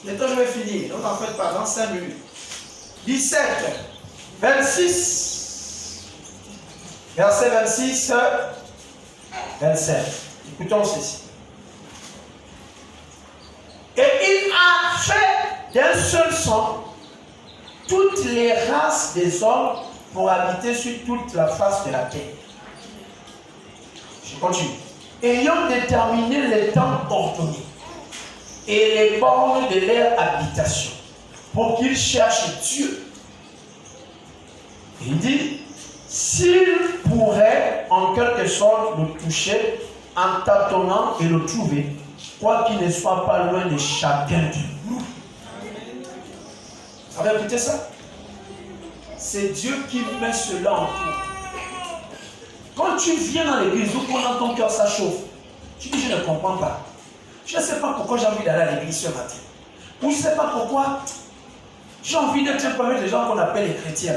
Maintenant je vais finir. Donc en fait, pas dans 5 minutes. 17, 26. Verset 26, 27. Écoutons ceci. Et il a fait d'un seul sang toutes les races des hommes pour habiter sur toute la face de la terre. Je continue. Ayant déterminé les temps ordonnés et les bornes de leur habitation pour qu'ils cherchent Dieu. Il dit, s'ils pourraient en quelque sorte le toucher en tâtonnant et le trouver, quoi qu'il ne soit pas loin de chacun de nous. Vous avez écouté ça? C'est Dieu qui met cela en compte. Quand tu viens dans l'église ou pendant ton cœur ça chauffe, tu dis je ne comprends pas. Je ne sais pas pourquoi j'ai envie d'aller à l'église ce matin. Ou je ne sais pas pourquoi j'ai envie d'être parmi les gens qu'on appelle les chrétiens.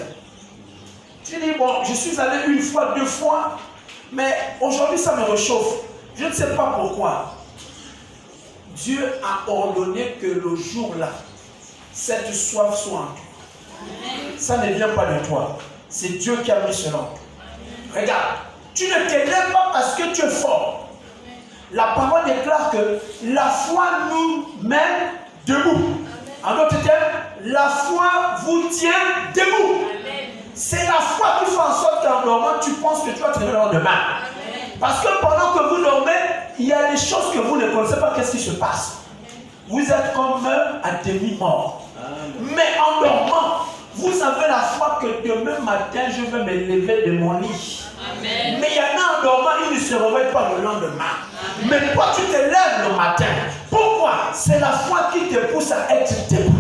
Tu dis bon, je suis allé une fois, 2 fois, mais aujourd'hui ça me réchauffe. Je ne sais pas pourquoi. Dieu a ordonné que le jour-là, cette soif soit en toi. Ça ne vient pas de toi. C'est Dieu qui a mis cela en toi. Regarde, tu ne t'élèves pas parce que tu es fort. La parole déclare que la foi nous mène debout. En d'autres termes, la foi vous tient debout. C'est la foi qui fait en sorte qu'en dormant, tu penses que tu vas te réveiller le lendemain. Parce que pendant que vous dormez, il y a des choses que vous ne connaissez pas, qu'est-ce qui se passe. Vous êtes comme à demi-mort. Mais en dormant, vous avez la foi que demain matin, je vais me lever de mon lit. Amen. Mais il y en a en dormant, ils ne se réveillent pas le lendemain. Amen. Mais toi, tu te lèves le matin. Pourquoi? C'est la foi qui te pousse à être debout.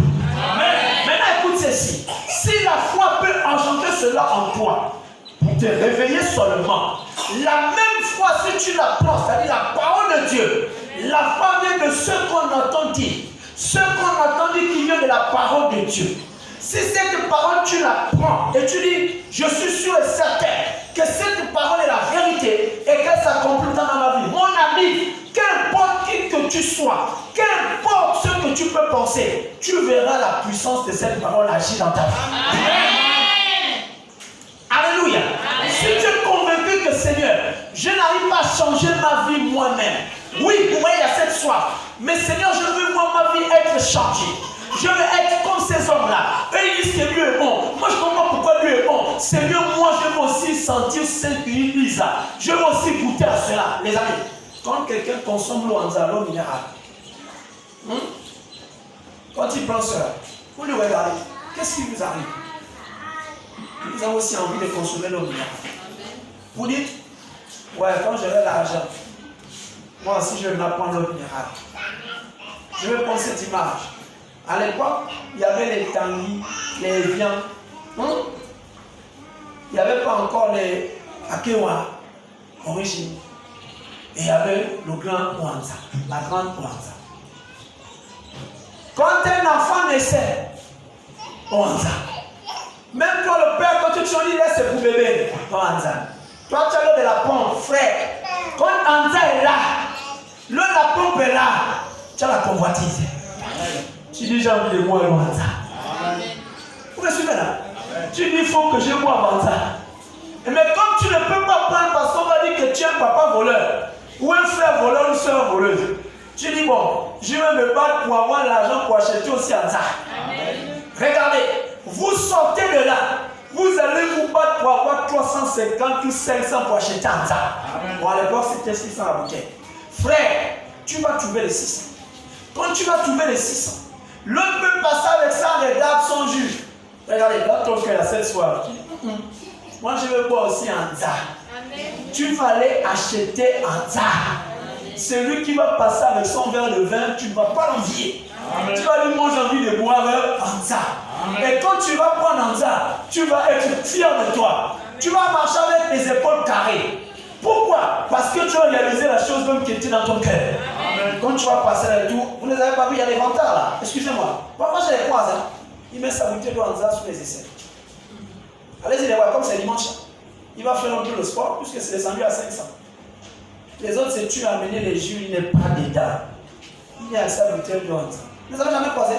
Amen. Maintenant, écoute ceci. Si la foi peut engendrer cela en toi, pour te réveiller seulement, la même foi, si tu la prends, c'est-à-dire la parole de Dieu, la foi vient de ce qu'on entend dire. Ce qu'on entend dire qui vient de la parole de Dieu. Si cette parole, tu la prends et tu dis, je suis sûr et certain que cette parole est la vérité et qu'elle s'accomplit dans ma vie. Mon ami, qu'importe qui que tu sois, qu'importe ce que tu peux penser, tu verras la puissance de cette parole agir dans ta vie. Amen. Alléluia. Amen. Si tu es convaincu que Seigneur, je n'arrive pas à changer ma vie moi-même. Oui, vous voyez, il y a cette soif. Mais Seigneur, je veux moi ma vie être changée. Je veux être comme ces hommes-là. Eux, ils disent que Dieu est bon. Moi, je comprends pourquoi Dieu est bon. Seigneur, moi, je veux aussi sentir ce qu'ils disent. Je veux aussi goûter à cela. Les amis, quand quelqu'un consomme l'eau en l'eau minérale, quand il prend cela, vous le regardez, qu'est-ce qui vous arrive? Vous avez aussi envie de consommer l'eau minérale. Vous dites, ouais, quand j'aurai l'argent, moi aussi, je vais m'apprendre l'eau minérale. Je vais prendre cette image. À l'époque, il y avait les tanguis, les viands. Il n'y avait pas encore les akewa origine. Et il y avait le grand Kwanza, la grande Kwanza. Quand un enfant naissait, Kwanza. Même toi, le père, quand tu te dis, là, c'est pour bébé, Kwanza. Toi, tu as l'eau de la pompe, frère. Quand Kwanza est là, l'eau de la pompe est là, tu as la convoitise. Tu dis, j'ai envie de boire Kwanza. Vous me suivez là? Tu dis, il faut que je bois Kwanza. Mais comme tu ne peux pas prendre parce qu'on va dire que tu es un papa voleur, ou un frère voleur, une soeur voleuse, tu dis, bon, je vais me battre pour avoir l'argent pour acheter aussi Kwanza. Regardez, vous sortez de là, vous allez vous battre pour avoir 350 ou 500 pour acheter Kwanza. Bon, à l'époque, c'était 600 à bouquet. Frère, tu vas trouver les 600. Quand tu vas trouver les 600, l'autre peut passer avec ça, regarde son jus. Regardez, dans ton cœur, cette soirée. Moi, je veux boire aussi Kwanza. Tu vas aller acheter Kwanza. Celui qui va passer avec son verre de vin, tu ne vas pas l'envier. Tu vas lui manger envie de boire Anza. Et quand tu vas prendre Anza, tu vas être fier de toi. Tu vas marcher avec les épaules carrées. Pourquoi? Parce que tu as réalisé la chose même qui était dans ton cœur. Quand tu vas passer là et tout, vous ne les avez pas vu, il y a des vantards là. Excusez-moi. Parfois je les croise. Hein. Il met sa bouteille de Anza sur les aisselles. Allez-y les voir, comme c'est dimanche. Il va faire un peu le sport, puisque c'est descendu à 500. Les autres, c'est tu as amené les jus, il n'est pas dedans. Il y a sa bouteille de Anza. Vous n'avez jamais croisé?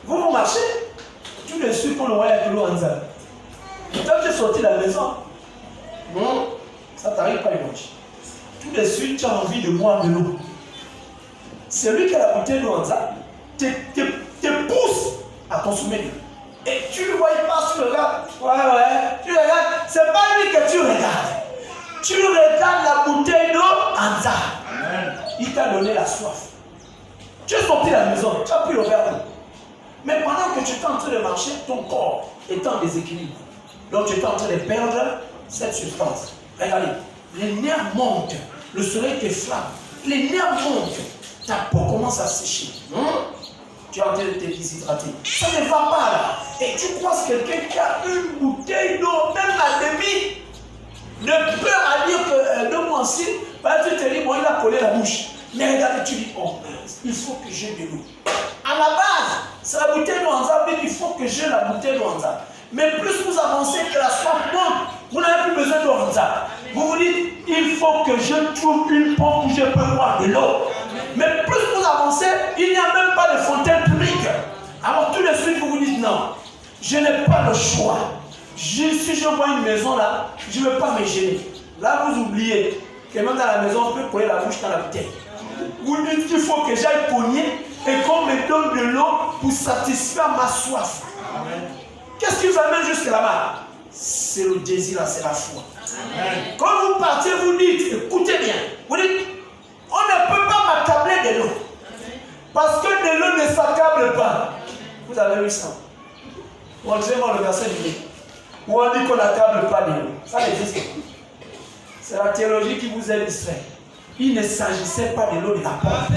Vous marchez, tout de suite pour le voir avec l'eau Anza. Quand tu es sorti de la maison, bon, ça t'arrive pas dimanche. Tout de suite, tu as envie de boire de l'eau. Celui qui a la bouteille de Anza te pousse à consommer de l'eau. Et tu le vois, il passe, tu le regardes. Ouais, tu regardes. C'est pas lui que tu regardes. Tu regardes la bouteille d'eau Anza. Il t'a donné la soif. Tu es sorti de la maison, tu as pris le verre d'eau. Mais pendant que tu es en train de marcher, ton corps est en déséquilibre. Donc tu es en train de perdre cette substance. Regardez, les nerfs montent, le soleil te flamme, les nerfs montent, ta peau commence à sécher. Tu es en train de te déshydrater. Ça ne va pas là. Et tu croises quelqu'un qui a une bouteille d'eau, même à demi, de peur à dire que 2 mois ensuite, tu te dis, bon, il a collé la bouche. Mais regarde, tu dis, oh, il faut que j'ai de l'eau. À la base, c'est la bouteille de Anza, mais il faut que j'ai la bouteille de Anza. Mais plus vous avancez, que la soif monte, vous n'avez plus besoin de Anza. Vous vous dites, il faut que je trouve une pompe où je peux boire de l'eau. Mais plus vous avancez, il n'y a même pas de fontaine publique. Alors tout de suite, vous vous dites, non, je n'ai pas le choix. Si je vois une maison là, je ne veux pas me gêner. Là, vous oubliez que même dans la maison, on peut coller la bouche dans la bouteille. Vous dites qu'il faut que j'aille cogner et qu'on me donne de l'eau pour satisfaire ma soif. Qu'est-ce qui vous amène jusque là-bas? C'est le désir, c'est la foi. Amen. Quand vous partez, vous dites, écoutez bien, vous dites, on ne peut pas m'accabler de l'eau. Parce que de l'eau ne s'accable pas. Vous avez lu ça? Montrez-moi le verset du livre. Où on dit qu'on n'accable pas de l'eau. Ça n'existe pas. C'est la théologie qui vous a distrait. Il ne s'agissait pas de l'eau de la porte.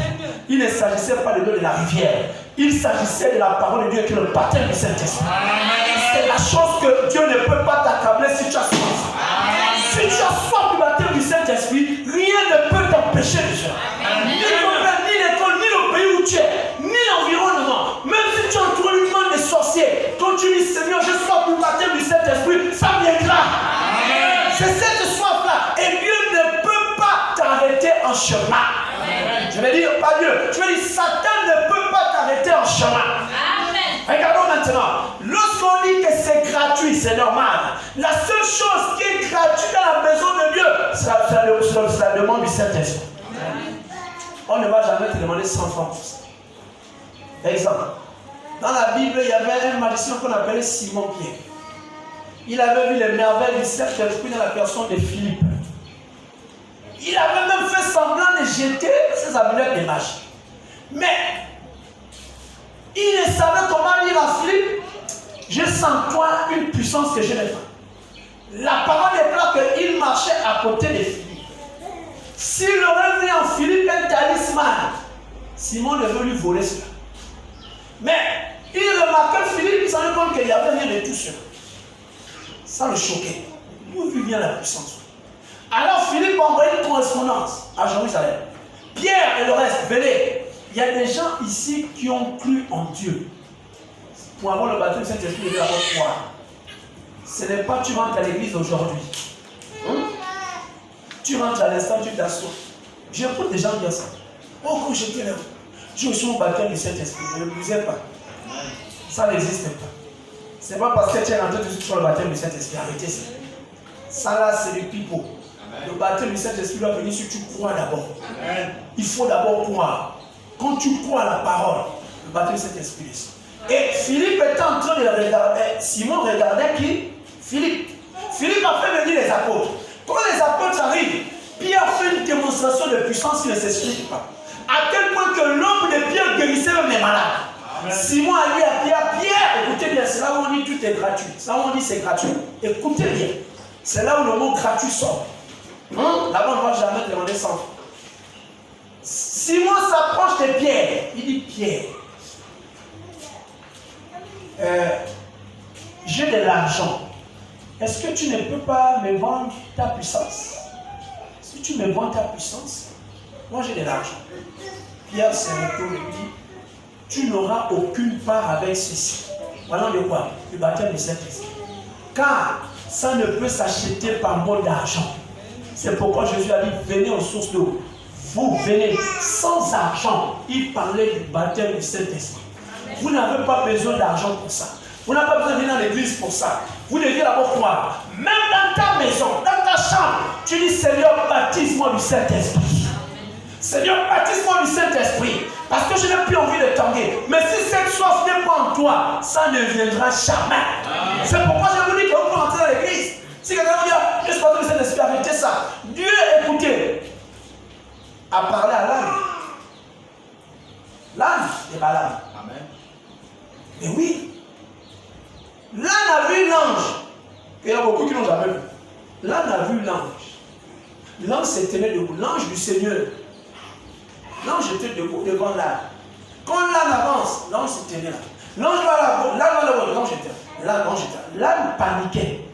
Il ne s'agissait pas de l'eau de la rivière. Il s'agissait de la parole de Dieu qui est le baptême du Saint-Esprit. C'est la chose que Dieu ne peut pas t'accabler si tu as soif. Si tu as soif du baptême du Saint-Esprit, rien ne peut t'empêcher de faire. Ni ton père, ni l'école, ni le pays où tu es, ni l'environnement. Même si tu entoures une main de sorciers, quand tu dis Seigneur, je soif du baptême du Saint-Esprit, ça viendra. C'est cette soif-là. Et Dieu ne peut pas t'arrêter en chemin. Amen. Je vais dire, pas Dieu. Je vais dire, Satan ne peut pas t'arrêter en chemin. Amen. Regardons maintenant. Lorsqu'on dit que c'est gratuit, c'est normal. La seule chose qui est gratuite dans la maison de Dieu, c'est la demande du Saint-Esprit. On ne va jamais te demander 100 francs pour ça. Exemple. Dans la Bible, il y avait un magicien qu'on appelait Simon Pierre. Il avait vu les merveilles du Saint-Esprit dans la personne de Philippe. Il avait même fait semblant de jeter ses amulettes de magie. Mais il ne savait comment dire à Philippe, je sens toi une puissance que je n'ai pas. La parole est claire qu'il marchait à côté de Philippe. S'il aurait vu en Philippe un talisman, Simon devait lui voler cela. Mais il remarquait Philippe, il s'en rendait compte qu'il n'y avait rien de tout cela. Ça le choquait. D'où vient la puissance? Alors Philippe a envoyé une correspondance à Jérusalem. Pierre et le reste, venez. Il y a des gens ici qui ont cru en Dieu. Pour avoir le baptême Saint-Esprit, il devait avoir croire. Ce n'est pas tu rentres à l'église aujourd'hui. Tu rentres à l'instant, tu t'assois. J'écoute des gens dire ça. Oh, quand j'étais là, j'ai reçu mon baptême du Saint-Esprit. Je ne vous ai pas. Ça n'existe pas. Ce n'est pas parce que tu es rentré sur le baptême du Saint-Esprit. Arrêtez ça. Ça là, c'est du pipeau. Le baptême du Saint-Esprit doit venir si tu crois d'abord. Il faut d'abord croire. Quand tu crois à la parole, le baptême du Saint-Esprit descend. Et Philippe était en train de regarder. Simon regardait qui? Philippe. Philippe a fait venir les apôtres. Quand les apôtres arrivent, Pierre fait une démonstration de puissance qui ne s'explique pas. À tel point que l'homme de Pierre guérissait même les malades. Amen. Simon a dit à Pierre, écoutez bien, c'est là où on dit tout est gratuit. C'est là où on dit c'est gratuit. Écoutez bien. C'est là où le mot gratuit sort. Là-bas, on ne va jamais demander 100 francs. Simon s'approche de Pierre. Il dit, Pierre, j'ai de l'argent. Est-ce que tu ne peux pas me vendre ta puissance? Si tu me vends ta puissance, moi j'ai de l'argent. Pierre se retourne et dit, tu n'auras aucune part avec ceci. Voilà de quoi? Le baptême du Saint-Esprit. Car ça ne peut s'acheter par mot d'argent. C'est pourquoi Jésus a dit, venez aux sources d'eau. Vous venez sans argent. Il parlait du baptême du Saint-Esprit. Vous n'avez pas besoin d'argent pour ça. Vous n'avez pas besoin de venir dans l'église pour ça. Vous devez d'abord croire. Même dans ta maison, dans ta chambre, tu dis, Seigneur, baptise-moi du Saint-Esprit. Seigneur, baptise-moi du Saint-Esprit. Parce que je n'ai plus envie de tanguer. Mais si cette soif n'est pas en toi, ça ne viendra jamais. C'est pourquoi je vous dis que vous pouvez entrer dans l'église. Si quelqu'un vous dit, je suis pas du Saint-Esprit, arrêtez ça. Dieu, écoutez, a parlé à l'âme. L'âme et Balaam. Amen. Mais oui. L'âne a vu l'ange. Il y a beaucoup qui n'ont jamais vu. L'âne a vu l'ange. L'ange s'est tenu debout. L'ange du Seigneur. L'ange était debout devant l'âne. Quand l'âne avance, l'ange se tenait là. L'ange va là, l'âne va là, l'ange était là. L'âne paniquait.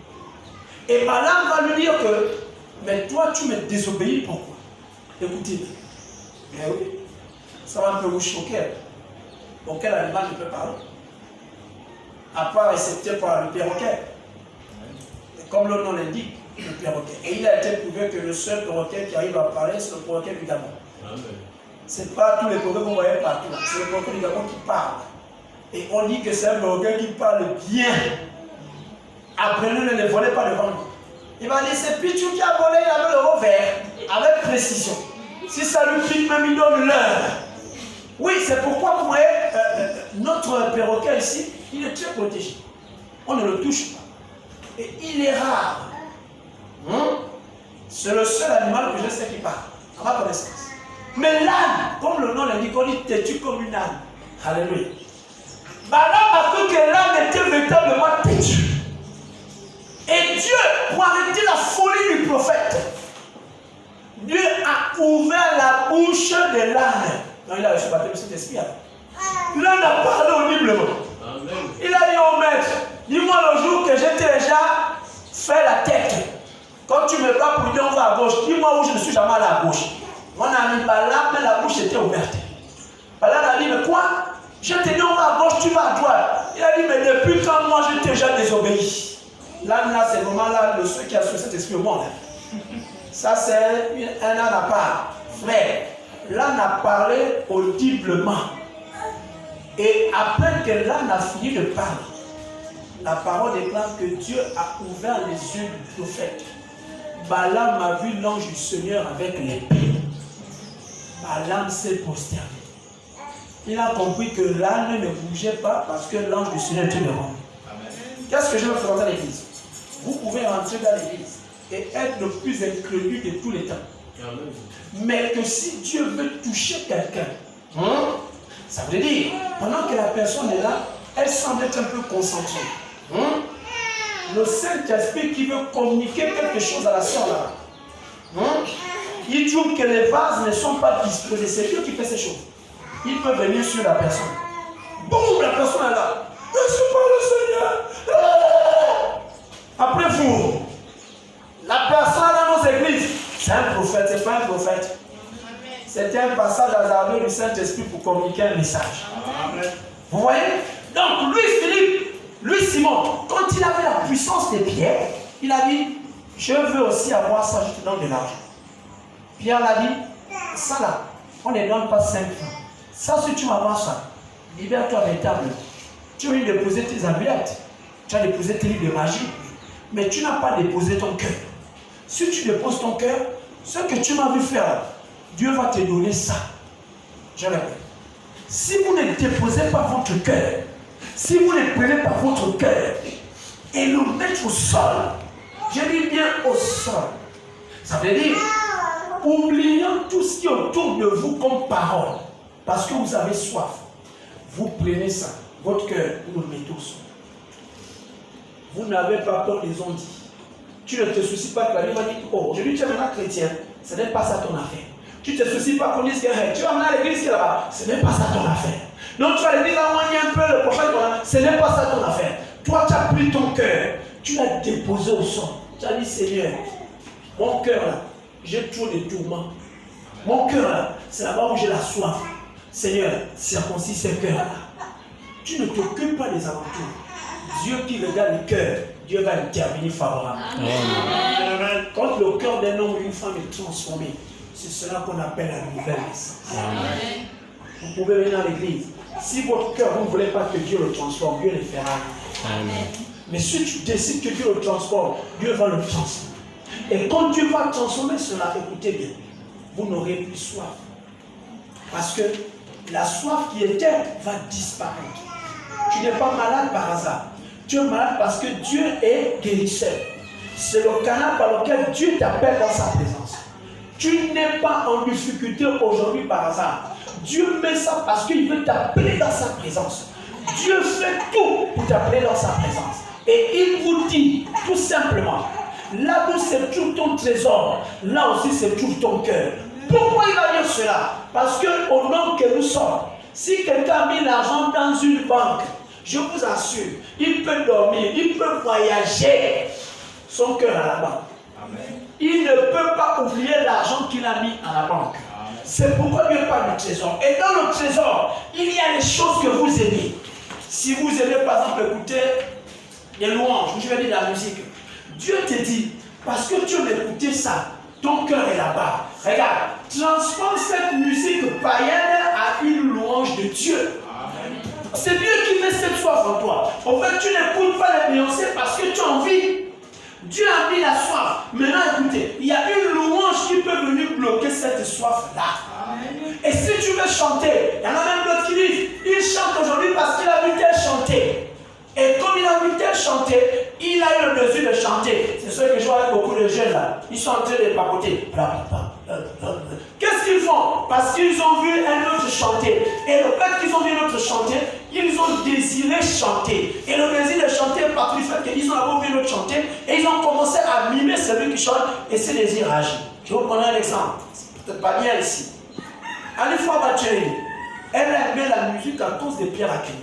Et Balaam va lui dire que, mais toi tu me désobéis, pourquoi? Écoutez, mais oui, ça va un peu vous choquer. Bon, quel animal ne peut parler? À part excepté par le perroquet. Et comme le nom l'indique, le perroquet. Et il a été prouvé que le seul perroquet qui arrive à parler, c'est le perroquet du Gabon. Ce n'est pas tous les perroquets qu'on voyait partout. C'est le perroquet du Gabon qui parle. Et on dit que c'est un perroquet qui parle bien. Apprenez-le, ne les volez pas devant nous. Il va dire, c'est Pichou qui a volé, il avait le revers, avec précision. Si ça lui pique, même il donne l'heure. Oui, c'est pourquoi vous voyez, notre perroquet ici, il est très protégé. On ne le touche pas. Et il est rare. C'est le seul animal que je sais qui parle, à ma connaissance. Mais l'âne, comme le nom l'indique, on dit têtu comme une âne. Alléluia. Balaam a cru que l'âne était véritablement têtu. Et Dieu, pour arrêter la folie du prophète, Dieu a ouvert la bouche de l'âne. Non, il a reçu le baptême de Saint-Esprit. L'âne a parlé audiblement. Il a dit au maître, dis-moi le jour que j'ai déjà fait la tête. Quand tu me bats pour dire on va à gauche, dis-moi où je ne suis jamais allé à gauche. Mon ami Balaam, mais la bouche était ouverte. Balaam a dit, mais quoi? Je te dis on va à gauche, tu vas à droite. Il a dit, mais depuis quand moi je t'ai déjà désobéi? L'âne là, c'est vraiment là, le seul qui a reçu cet esprit au monde. Ça, c'est un âne à part. Frère, l'âne a parlé audiblement. Et après que l'âne a fini de parler, la parole déclare que Dieu a ouvert les yeux du prophète. Balaam a vu l'ange du Seigneur avec l'épée. Balaam s'est prosterné. Il a compris que l'âne ne bougeait pas parce que l'ange du Seigneur était devant. Qu'est-ce que je veux présenter à l'église? Vous pouvez rentrer dans l'église et être le plus incrédule de tous les temps. Mais que si Dieu veut toucher quelqu'un, ça veut dire, pendant que la personne est là, elle semble être un peu concentrée. Le Saint-Esprit qui veut communiquer quelque chose à la soeur là. Il trouve que les vases ne sont pas disposés. C'est Dieu qui fait ces choses. Il peut venir sur la personne. Boum, la personne est là. Merci par le Seigneur. Après vous, la personne dans nos églises, c'est un prophète, c'est pas un prophète. C'était un passage hasardeux du Saint-Esprit pour communiquer un message. Vous voyez? Donc, lui Simon, quand il avait la puissance des pierres, il a dit, je veux aussi avoir ça, je te donne de l'argent. Pierre l'a dit, ça là, on ne donne pas 5 francs. Ça, si tu vas avoir ça, libère-toi véritable. Tu as déposé tes amulettes, tu as déposé tes livres de magie, mais tu n'as pas déposé ton cœur. Si tu déposes ton cœur, ce que tu m'as vu faire, Dieu va te donner ça. Je répète. Si vous ne déposez pas votre cœur, si vous ne prenez pas votre cœur et le mettre au sol, je dis bien au sol, ça veut dire, oubliant tout ce qui est autour de vous comme parole, parce que vous avez soif, vous prenez ça, votre cœur, vous le mettez au sol. Vous n'avez pas peur, ils ont dit. Tu ne te soucies pas que la Bible dit, oh, aujourd'hui tu es maintenant chrétien, ce n'est pas ça ton affaire. Tu ne te soucies pas qu'on dise que tu vas amener à l'église là-bas, ce n'est pas ça ton affaire. Donc tu vas le dire, un peu, le prophète, ce n'est pas ça ton affaire. Toi, tu as pris ton cœur, tu l'as déposé au sol. Tu as dit, Seigneur, mon cœur là, j'ai trop de tourments. Mon cœur là, c'est là-bas où j'ai la soif. Seigneur, circoncis ce cœur là. Tu ne t'occupes pas des alentours. Dieu qui regarde le cœur, Dieu va intervenir favorablement. Amen. Quand le cœur d'un homme ou d'une femme est transformé, c'est cela qu'on appelle la nouvelle naissance. Amen. Vous pouvez venir à l'église. Si votre cœur, vous ne voulez pas que Dieu le transforme, Dieu le fera. Amen. Mais si tu décides que Dieu le transforme, Dieu va le transformer. Et quand Dieu va transformer cela, écoutez bien, vous n'aurez plus soif. Parce que la soif qui était va disparaître. Tu n'es pas malade par hasard. Tu es malade parce que Dieu est guérisseur. C'est le canal par lequel Dieu t'appelle dans sa présence. Tu n'es pas en difficulté aujourd'hui par hasard. Dieu met ça parce qu'il veut t'appeler dans sa présence. Dieu fait tout pour t'appeler dans sa présence. Et il vous dit tout simplement, là où se trouve ton trésor, là aussi se trouve ton cœur. Pourquoi il va dire cela? Parce qu'au nom que nous sommes, si quelqu'un a mis l'argent dans une banque, je vous assure, il peut dormir, il peut voyager, son cœur à la banque. Amen. Il ne peut pas oublier l'argent qu'il a mis à la banque. C'est pourquoi Dieu parle du trésor. Et dans le trésor, il y a les choses que vous aimez. Si vous aimez par exemple écouter des louanges, je vais dire la musique, Dieu te dit, parce que tu veux écouter ça, ton cœur est là-bas. Regarde, transforme cette musique païenne à une louange de Dieu. Amen. C'est Dieu qui met cette soif en toi. En fait, tu n'écoutes pas les Beyoncé parce que tu as envie. Dieu a mis la soif. Maintenant, écoutez, il y a une louange qui peut venir bloquer cette soif-là. Et si tu veux chanter, il y en a même d'autres qui disent, il chante aujourd'hui parce qu'il a vu tel chanter. Et comme il a vu tel chanter, il a eu le désir de chanter. C'est ce que je vois avec beaucoup de jeunes là. Ils sont en train de papoter. Qu'est-ce qu'ils font? Parce qu'ils ont vu un autre chanter. Et le fait qu'ils ont vu un autre chanter, ils ont désiré chanter. Et le désir de chanter est parti du fait qu'ils ont d'abord vu un autre chanter. Et ils ont commencé à mimer celui qui chante. Et ce désir agit. Je vais vous prendre un exemple. C'est peut-être pas bien ici. Alifa Bacheli, elle a aimé la musique à cause de Pierre Akini.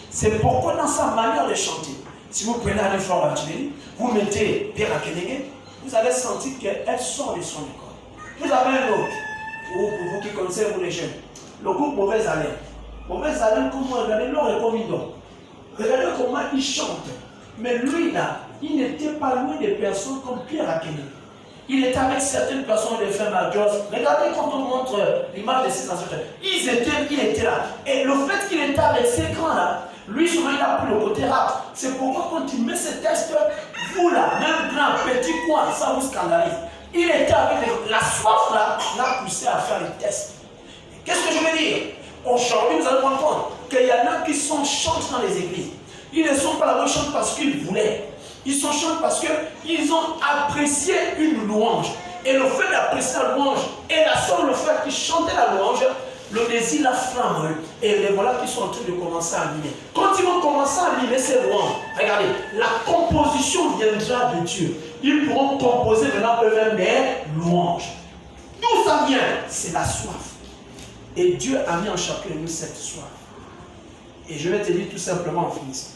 C'est pourquoi dans sa manière de chanter, si vous prenez Alifa Bacheli, vous mettez Pierre Akini, vous allez sentir qu'elle sort de son école. Vous avez un autre, pour vous qui connaissez, vous les jeunes, le groupe Mauvaise Haleine. Mauvaise Haleine, comme vous regardez, l'or est comme il dort. Regardez comment il chante. Mais lui là, il n'était pas loin des personnes comme Pierre Akini. Il était avec certaines personnes des frères Majors. Regardez quand on montre l'image de ces ancêtres. Il était là. Et le fait qu'il était avec ces grands-là, lui souvent il a pris le côté rap. C'est pourquoi quand il met ces tests, vous là, même grand, petit coin, ça vous scandalise. Il était avec la soif là, l'a poussé à faire les tests. Qu'est-ce que je veux dire? Aujourd'hui, vous allez rendre compte qu'il y en a qui chantent dans les églises. Ils ne sont pas là-bas, chantent parce qu'ils voulaient. Ils sont chantent parce qu'ils ont apprécié une louange. Et le fait d'apprécier la louange, et la seule le fait qu'ils chantaient la louange, le désir la flamme. Et les voilà qui sont en train de commencer à mimer. Quand ils vont commencer à mimer ces louanges, regardez, la composition viendra de Dieu. Ils pourront composer maintenant eux-mêmes des louanges. D'où ça vient? C'est la soif. Et Dieu a mis en chacun de nous cette soif. Et je vais te dire tout simplement en finissant.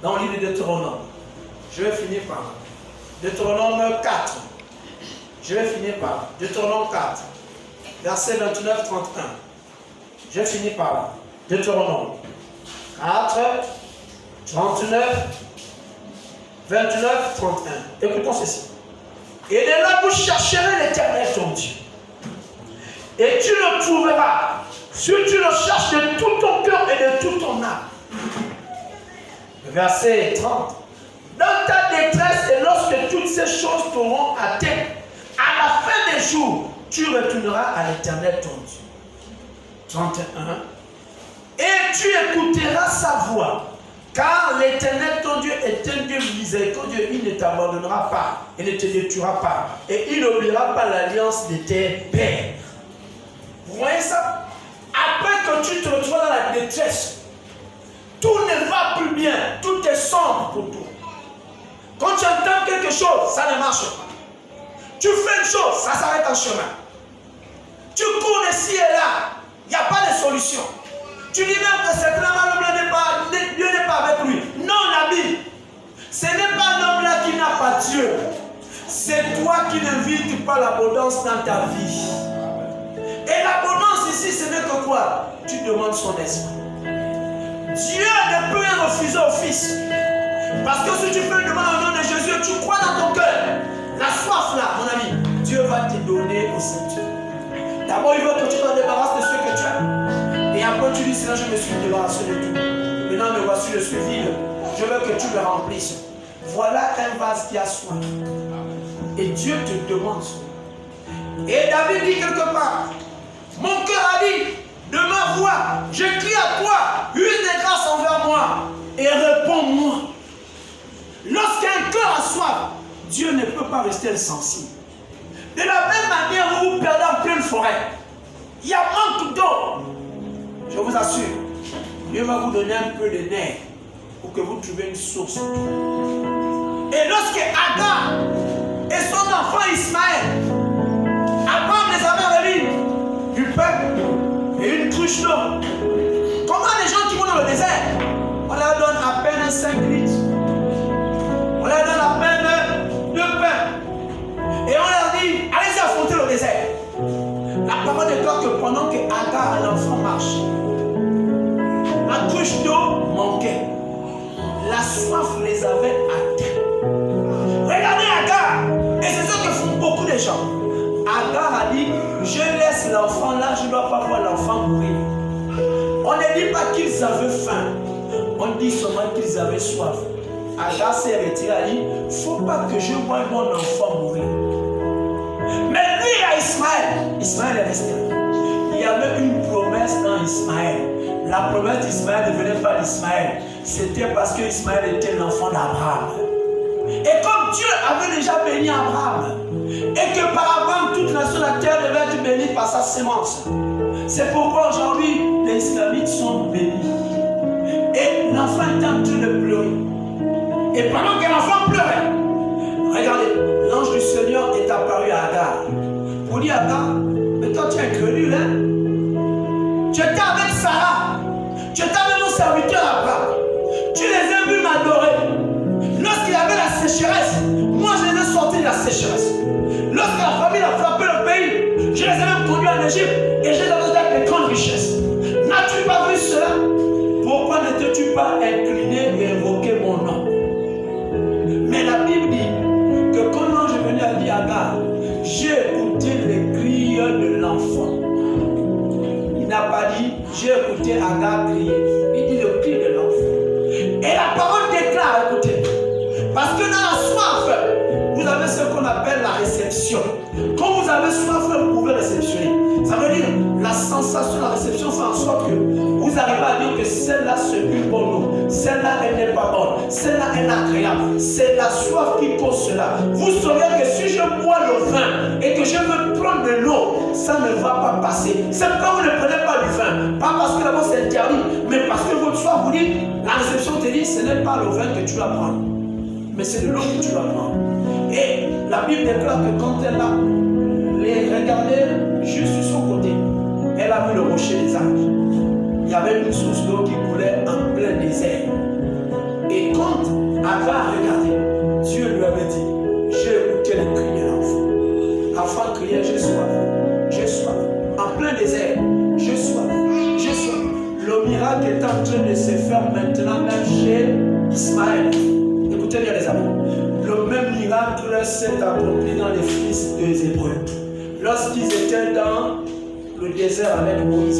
Dans le livre de Deutéronome, je vais finir par Deutéronome 4. Je vais finir par Deutéronome 4, verset 29-31. Je vais finir par là. Deutéronome 4, 39, 29, 31. Écoutons ceci. Et de là, vous chercherez l'Éternel ton Dieu. Et tu le trouveras si tu le cherches de tout ton cœur et de toute ton âme. Verset 30. Dans ta détresse et lorsque toutes ces choses t'auront atteint, à la fin des jours, tu retourneras à l'Éternel ton Dieu. 31. Et tu écouteras sa voix, car l'Éternel ton Dieu est un Dieu miséricordieux, il ne t'abandonnera pas, il ne te détruira pas, et il n'oubliera pas l'alliance de tes pères. Vous voyez ça? Après que tu te retrouves dans la détresse, tout ne va plus bien, tout est sombre pour toi. Quand tu entends quelque chose, ça ne marche pas. Tu fais une chose, ça s'arrête en chemin. Tu cours ici et là, il n'y a pas de solution. Tu dis même que c'est l'homme-là Dieu n'est pas avec lui. Non, l'ami. Ce n'est pas l'homme-là qui n'a pas Dieu. C'est toi qui n'invites pas l'abondance dans ta vie. Et l'abondance ici, ce n'est que quoi? Tu demandes son esprit. Dieu ne peut rien refuser au Fils. Parce que si tu fais une demande au nom de Jésus, tu crois dans ton cœur. La soif là, mon ami, Dieu va te donner au Saint-Dieu. D'abord, il veut que tu t'en débarrasses de ce que tu as. Et après, tu dis, sinon je me suis débarrassé de tout. Maintenant, me voici, je suis vide. Je veux que tu me remplisses. Voilà un vase qui a soif. Et Dieu te demande. Et David dit quelque part, mon cœur a dit, de ma voix, je crie à toi, use des grâces envers moi et réponds-moi. Lorsqu'un cœur a soif, Dieu ne peut pas rester insensible. De la même manière, vous vous perdez en pleine forêt. Il y a manque d'eau. Je vous assure, Dieu va vous donner un peu de nerfs pour que vous trouviez une source. Et lorsque Agar et son enfant Ismaël, Abraham les avait remis du pain et une cruche d'eau. Comment les gens qui vont dans le désert, on leur donne à peine 5 litres. On leur donne à peine 2 pains. Et on leur dit, allez-y affronter le désert. La parole déclare que pendant que Agar et l'enfant marchent, la cruche d'eau manquait. La soif les avait atteints. Regardez Agar. Et c'est ce que font beaucoup de gens. Agar a dit, je laisse l'enfant là, je ne dois pas voir l'enfant mourir. On ne dit pas qu'ils avaient faim. On dit seulement qu'ils avaient soif. Agar s'est retiré, a dit, il ne faut pas que je voie mon enfant mourir. Mais lui à Ismaël, Ismaël est resté là. Il y avait une promesse dans Ismaël. La promesse d'Ismaël ne venait pas d'Ismaël. C'était parce que Ismaël était l'enfant d'Abraham. Et comme Dieu avait déjà béni Abraham, et que par Abraham toute nation de la terre devait être bénie par sa sémence, c'est pourquoi aujourd'hui les Islamites sont bénis. Et l'enfant était en train de pleurer. Et pendant que l'enfant pleurait, regardez, l'ange du Seigneur est apparu à Agar. Pour dire à Agar, mais toi tu es incrédule, hein? Tu étais avec Sarah, tu étais avec mon serviteur Abraham. Tu les as vus m'adorer. Lorsqu'il y avait la sécheresse, moi je les ai sortis de la sécheresse. Lorsque la famine a frappé le pays, je les ai même conduits en Égypte et je les ai donnés avec de grandes richesses. N'as-tu pas vu cela? Pourquoi n'étais-tu pas incliné et invoqué mon nom? Mais la Bible dit que quand l'ange est venu à dire à Agar, j'ai écouté les cris de l'enfant. Il n'a pas dit, j'ai écouté Agar crier. Il dit le cri de l'enfant. Et la parole déclare, écoutez, parce que dans la soif, vous avez ce qu'on appelle la réception. Quand vous avez soif, vous pouvez réceptionner. Ça veut dire, la sensation, la réception fait en sorte que vous arrivez à dire que celle-là c'est une bonne eau, celle-là elle n'est pas bonne, celle-là elle est agréable. C'est la soif qui cause cela. Vous saurez que si je bois le vin et que je veux prendre de l'eau, ça ne va pas passer. C'est pourquoi vous ne prenez pas du vin. Pas parce que d'abord c'est interdit, mais parce que votre soif vous dit, la réception te dit, ce n'est pas le vin que tu vas prendre, mais c'est de l'eau que tu vas prendre. Et la Bible déclare que quand elle a les regardé juste sur son côté, elle a vu le rocher des âges. Il y avait une source d'eau qui coulait en plein désert. Et quand Agar a regardé, Dieu lui avait dit, j'ai écouté les cris de l'enfant. L'enfant criait, j'ai soif, j'ai soif. En plein désert, j'ai soif, j'ai soif. Le miracle est en train de se faire maintenant même chez Ismaël. Écoutez bien les amis. Le même miracle s'est accompli dans les fils des Hébreux. Lorsqu'ils étaient dans le désert avec Moïse,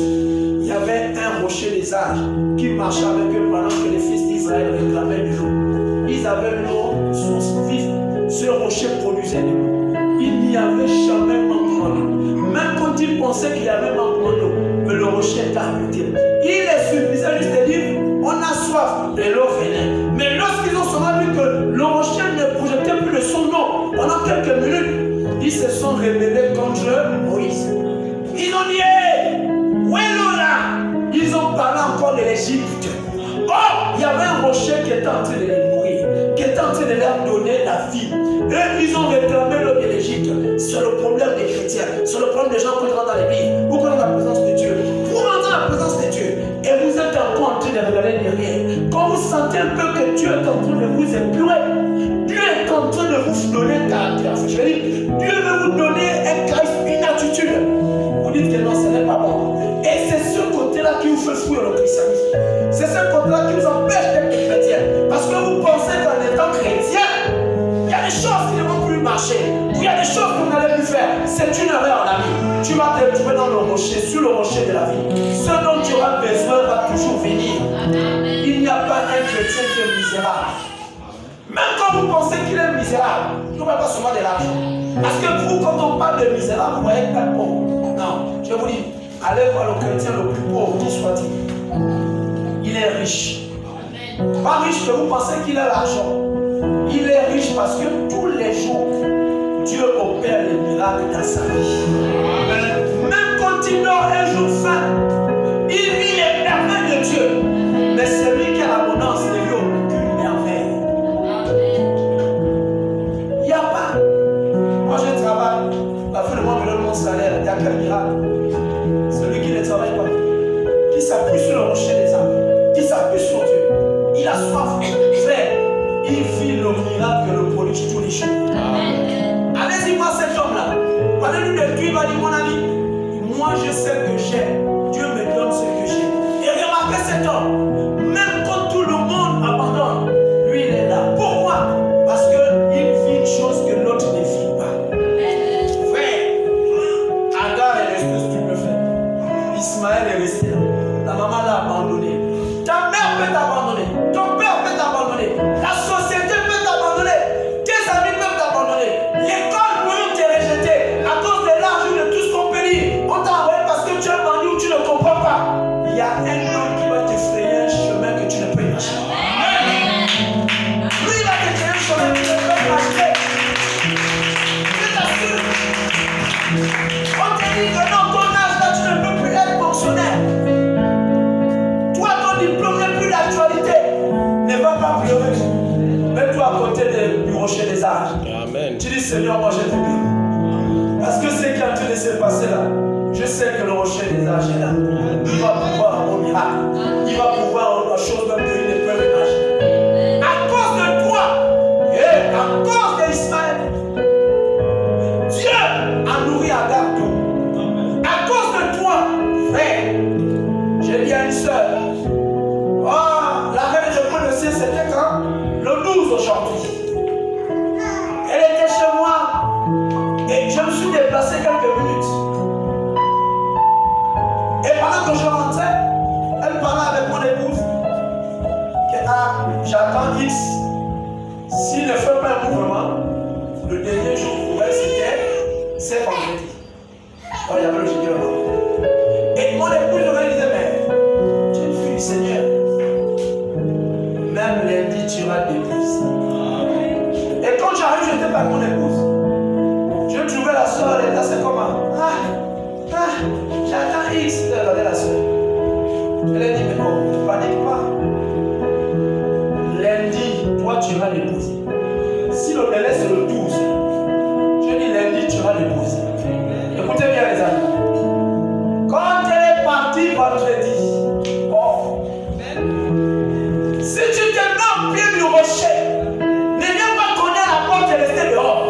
il y avait un rocher des âges qui marchait avec eux pendant que les fils d'Israël réclamaient de l'eau. Ils avaient l'eau, source vive. Ce rocher produisait de l'eau. Il n'y avait jamais manquement d'eau. Même quand ils pensaient qu'il y avait manquement d'eau, mais le rocher était arrêté. Il est suffisait juste de dire, on a soif, de l'eau venait. Mais lorsqu'ils ont seulement vu que le rocher ne projetait plus de son eau pendant quelques minutes, ils se sont rebellés contre Moïse. Ils ont dit, hey, où est l'eau là? Ils ont parlé encore de l'Égypte. Oh, il y avait un rocher qui était en train de les nourrir, qui était en train de leur donner la vie. Et ils ont réclamé l'eau de l'Égypte. C'est le problème des chrétiens. C'est le problème des gens qui rentrent dans l'église ou qui rentrent dans la présence de Dieu. Pour rentrer dans la présence de Dieu, et vous sentez un peu que Dieu est en train de vous épurer, Dieu est en train de vous donner un caractère. Je veux dire, Dieu veut vous donner un charisme, une attitude. Vous dites que non, ce n'est pas bon. Et c'est ce côté-là qui vous fait fuir le christianisme. C'est ce côté-là qui vous empêche d'être chrétien. Parce que vous pensez qu'en étant chrétien, il y a des choses qui ne vont plus marcher. Il y a des choses que vous n'allez plus faire. C'est une erreur, l'ami. Tu vas te trouver dans le rocher, sur le rocher de la vie. Ce dont tu auras besoin va toujours venir. Il n'y a pas un chrétien qui est misérable. Même quand vous pensez qu'il est misérable, il ne parle pas seulement de l'argent. Parce que vous, quand on parle de misérable, vous voyez pas pauvre. Non, je vous dis, allez voir le chrétien le plus pauvre qui soit-il. Il est riche. Pas riche que vous pensez qu'il a l'argent. Il est riche parce que tous les jours, Dieu opère les miracles dans sa vie. Même quand il dort un jour faim, il vit les merveilles de Dieu. Mais celui qui a l'abondance ne vit aucune merveille. Il n'y a pas. Moi je travaille, la fin du mois me donne mon salaire, il n'y a qu'un miracle. Celui qui ne travaille pas, qui s'appuie sur le rocher des âmes, qui s'appuie sur Dieu, il a soif, frère, il vit le miracle, le prodige tous les jours. Allez-y voir cet homme-là. Parlez-lui de lui, il va dire mon ami, moi je sais que j'ai, Dieu me donne ce que j'ai. Et remarquez cet homme, même quand tout le monde abandonne, lui il est là. Pourquoi? Parce qu'il vit une chose que l'autre ne vit pas. Frère, Agar est restée stupéfaite. Ismaël est resté là. Ta maman l'a abandonné. Ta mère peut t'abandonner. Ton père peut t'abandonner. La société peut t'abandonner. Tes amis peuvent t'abandonner. L'école peut te rejeter à cause de l'argent, de tout ce qu'on peut dire. On t'a envoyé parce que tu es bandit ou tu ne comprends pas. Il y a un homme qui va te frayer un chemin que tu ne peux imaginer. Lui, il va te créer un chemin que tu ne peux pas imaginer. Je t'assure. On te dit que non, ton âge là, tu ne peux plus être fonctionnaire. Toi, ton diplôme n'est plus d'actualité. Ne va pas pleurer. Mets-toi à côté du rocher des âges. Amen. Tu dis, Seigneur, moi je te bénis. Parce que ce qui est en train de se passer là, je sais que le rocher des âges est là. Il va pouvoir mon miracle. Il va pouvoir la chose même qu'il ne peut imaginer. À cause de toi, et à cause d'Ismaël, Dieu a nourri Agar tout. À cause de toi, frère, j'ai dit à une soeur, oh, la reine de Pôle de ciel, c'était quand? Le 12 aujourd'hui. Elle était chez moi et je me suis déplacé quelques minutes. Et pendant que je rentrais, elle parlait avec mon épouse. J'attends X. S'il ne fait pas un mouvement, le dernier jour pour elle, c'est vendredi. Oh, il y avait le jeudi là. Et mon épouse me disait, mais tu es une fille du Seigneur. Même lundi, tu iras à l'église. Et quand j'arrive, je n'étais pas avec mon épouse. Je trouvais la soeur, elle était assez comment? J'attends X. Elle regardait la soeur. Elle a dit, mais non, ne panique pas. Lundi, toi, tu iras l'épouser. Si le délai c'est le 12, je dis lundi, tu iras l'épouser. Écoutez bien, les amis. Quand elle est partie vendredi, oh, si tu te mets au pied du rocher, ne viens pas cogner à la porte et rester dehors.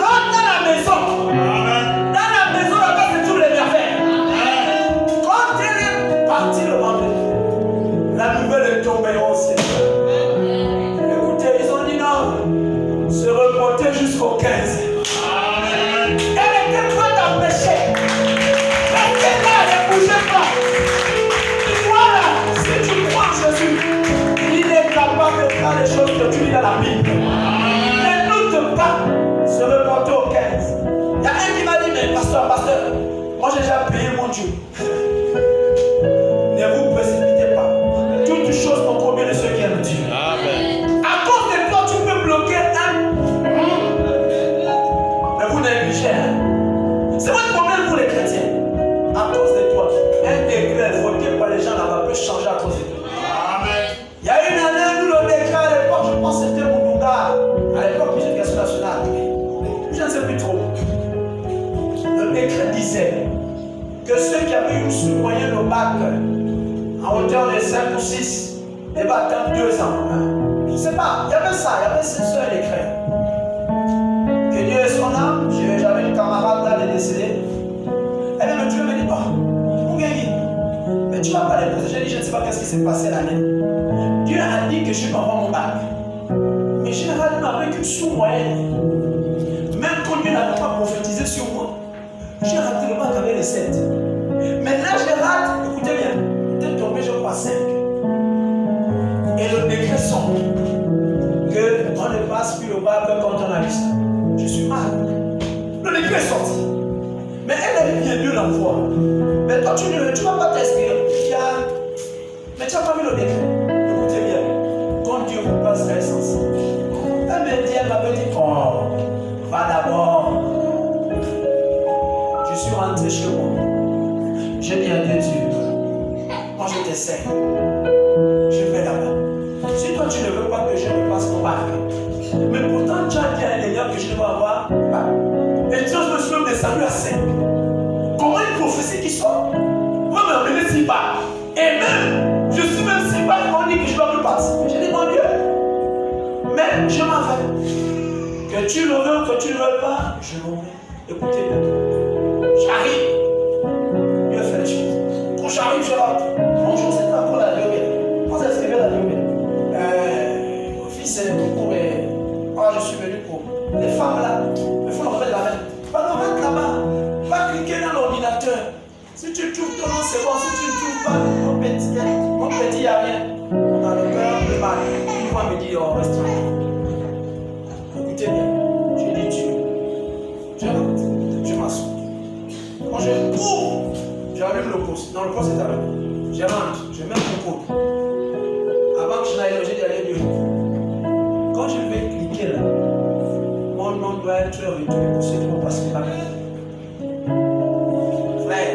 Rentre dans la maison. Dans la maison, là-bas, c'est toutes les merveilles. Quand elle est partie le vendredi, la nouvelle est tombée au ciel. Écoutez, ils ont dit non, se reporter jusqu'au 15. Elle était prête à pécher. Restez là, ne bougez pas. Voilà, si tu crois en Jésus, il est capable de faire les choses que tu lis dans la Bible. Ne doute pas, se reporter au 15. Il y a un qui m'a dit, mais pasteur, moi j'ai déjà payé mon Dieu. Ne vous précipitez pas. Toutes choses sont combien de ceux qui aiment Dieu. Amen. À cause de toi, tu peux bloquer un. Mais vous négligez. C'est votre problème pour les chrétiens. À cause de toi, un décret voté par les gens là-bas peut changer à cause de toi. Amen. Il y a une année où le décret à l'époque, je pense que c'était Moudouga, à l'époque de l'éducation nationale. Je ne sais plus trop. Le décret disait que ceux qui avaient une sous-moyenne au bac en hauteur de 5 ou 6 Elle va attendre 2 ans. Hein. Je ne sais pas, il y avait ça, il y avait cette soeur et frères. Que Dieu ait son âme, j'avais une camarade là, elle est décédée. Elle me dit, oh, mon gars, mais tu ne vas pas les poser. J'ai dit, je ne sais pas qu'est-ce qui s'est passé l'année. Dieu a dit que je vais avoir mon bac. Mais j'ai raté avec une sous-moyenne. Même quand Dieu n'avait pas prophétisé sur moi, j'ai raté le bac avec les 7. Mais là, je rate, écoutez bien, peut-être tombé, je crois 5. Et le décret sort qu'on ne passe plus le bac quand on a vu ça. Je suis mal. Le décret est sorti. Mais elle est bien mieux la foi. Mais toi, tu ne vas pas t'inspirer. Mais tu n'as pas vu le décret. Écoutez bien. Quand Dieu vous passe l'essence, elle me dit, elle m'avait dit, oh, va d'abord. Je suis rentré chez moi. J'ai dit à Dieu, moi je t'essaie. Je vais là-bas. Si toi tu ne veux pas que je repasse mon bac, mais pourtant tu as dit à l'Église que je vais avoir bac. Et Dieu, je me suis même descendu à 5. Comment une prophétie qui sort va m'amener 6 bacs? Et même, je suis même 6 bacs, on dit que je ne dois plus passer. J'ai dit, mon Dieu, mais je m'en vais. Que tu le veux, que tu ne veux pas, je m'en vais. Écoutez bien. J'arrive. Dieu fait les choses. Quand j'arrive, je rentre. Bonjour, c'est quoi la Dieu? Quand est-ce que la Dieu? Mon fils, c'est beaucoup. Je suis venu pour les femmes là. Il faut remettre la main. Va le mettre là-bas. Va cliquer dans l'ordinateur. Si tu trouves ton nom, c'est bon. Si tu ne trouves pas, mon petit, il n'y a rien. On a le cœur de mal. Il va me dire, oh, reste tranquille. Écoutez bien. J'ai dit Dieu. Je rentre. Je m'assois. Quand je cours, j'allume le poste. Non, le poste est allumé. Je rentre. Je mets mon code. Avant que je n'aille loger derrière Dieu. Quand je vais cliquer là, mon nom doit être retourné pour ceux qui vont passer par là. Frère,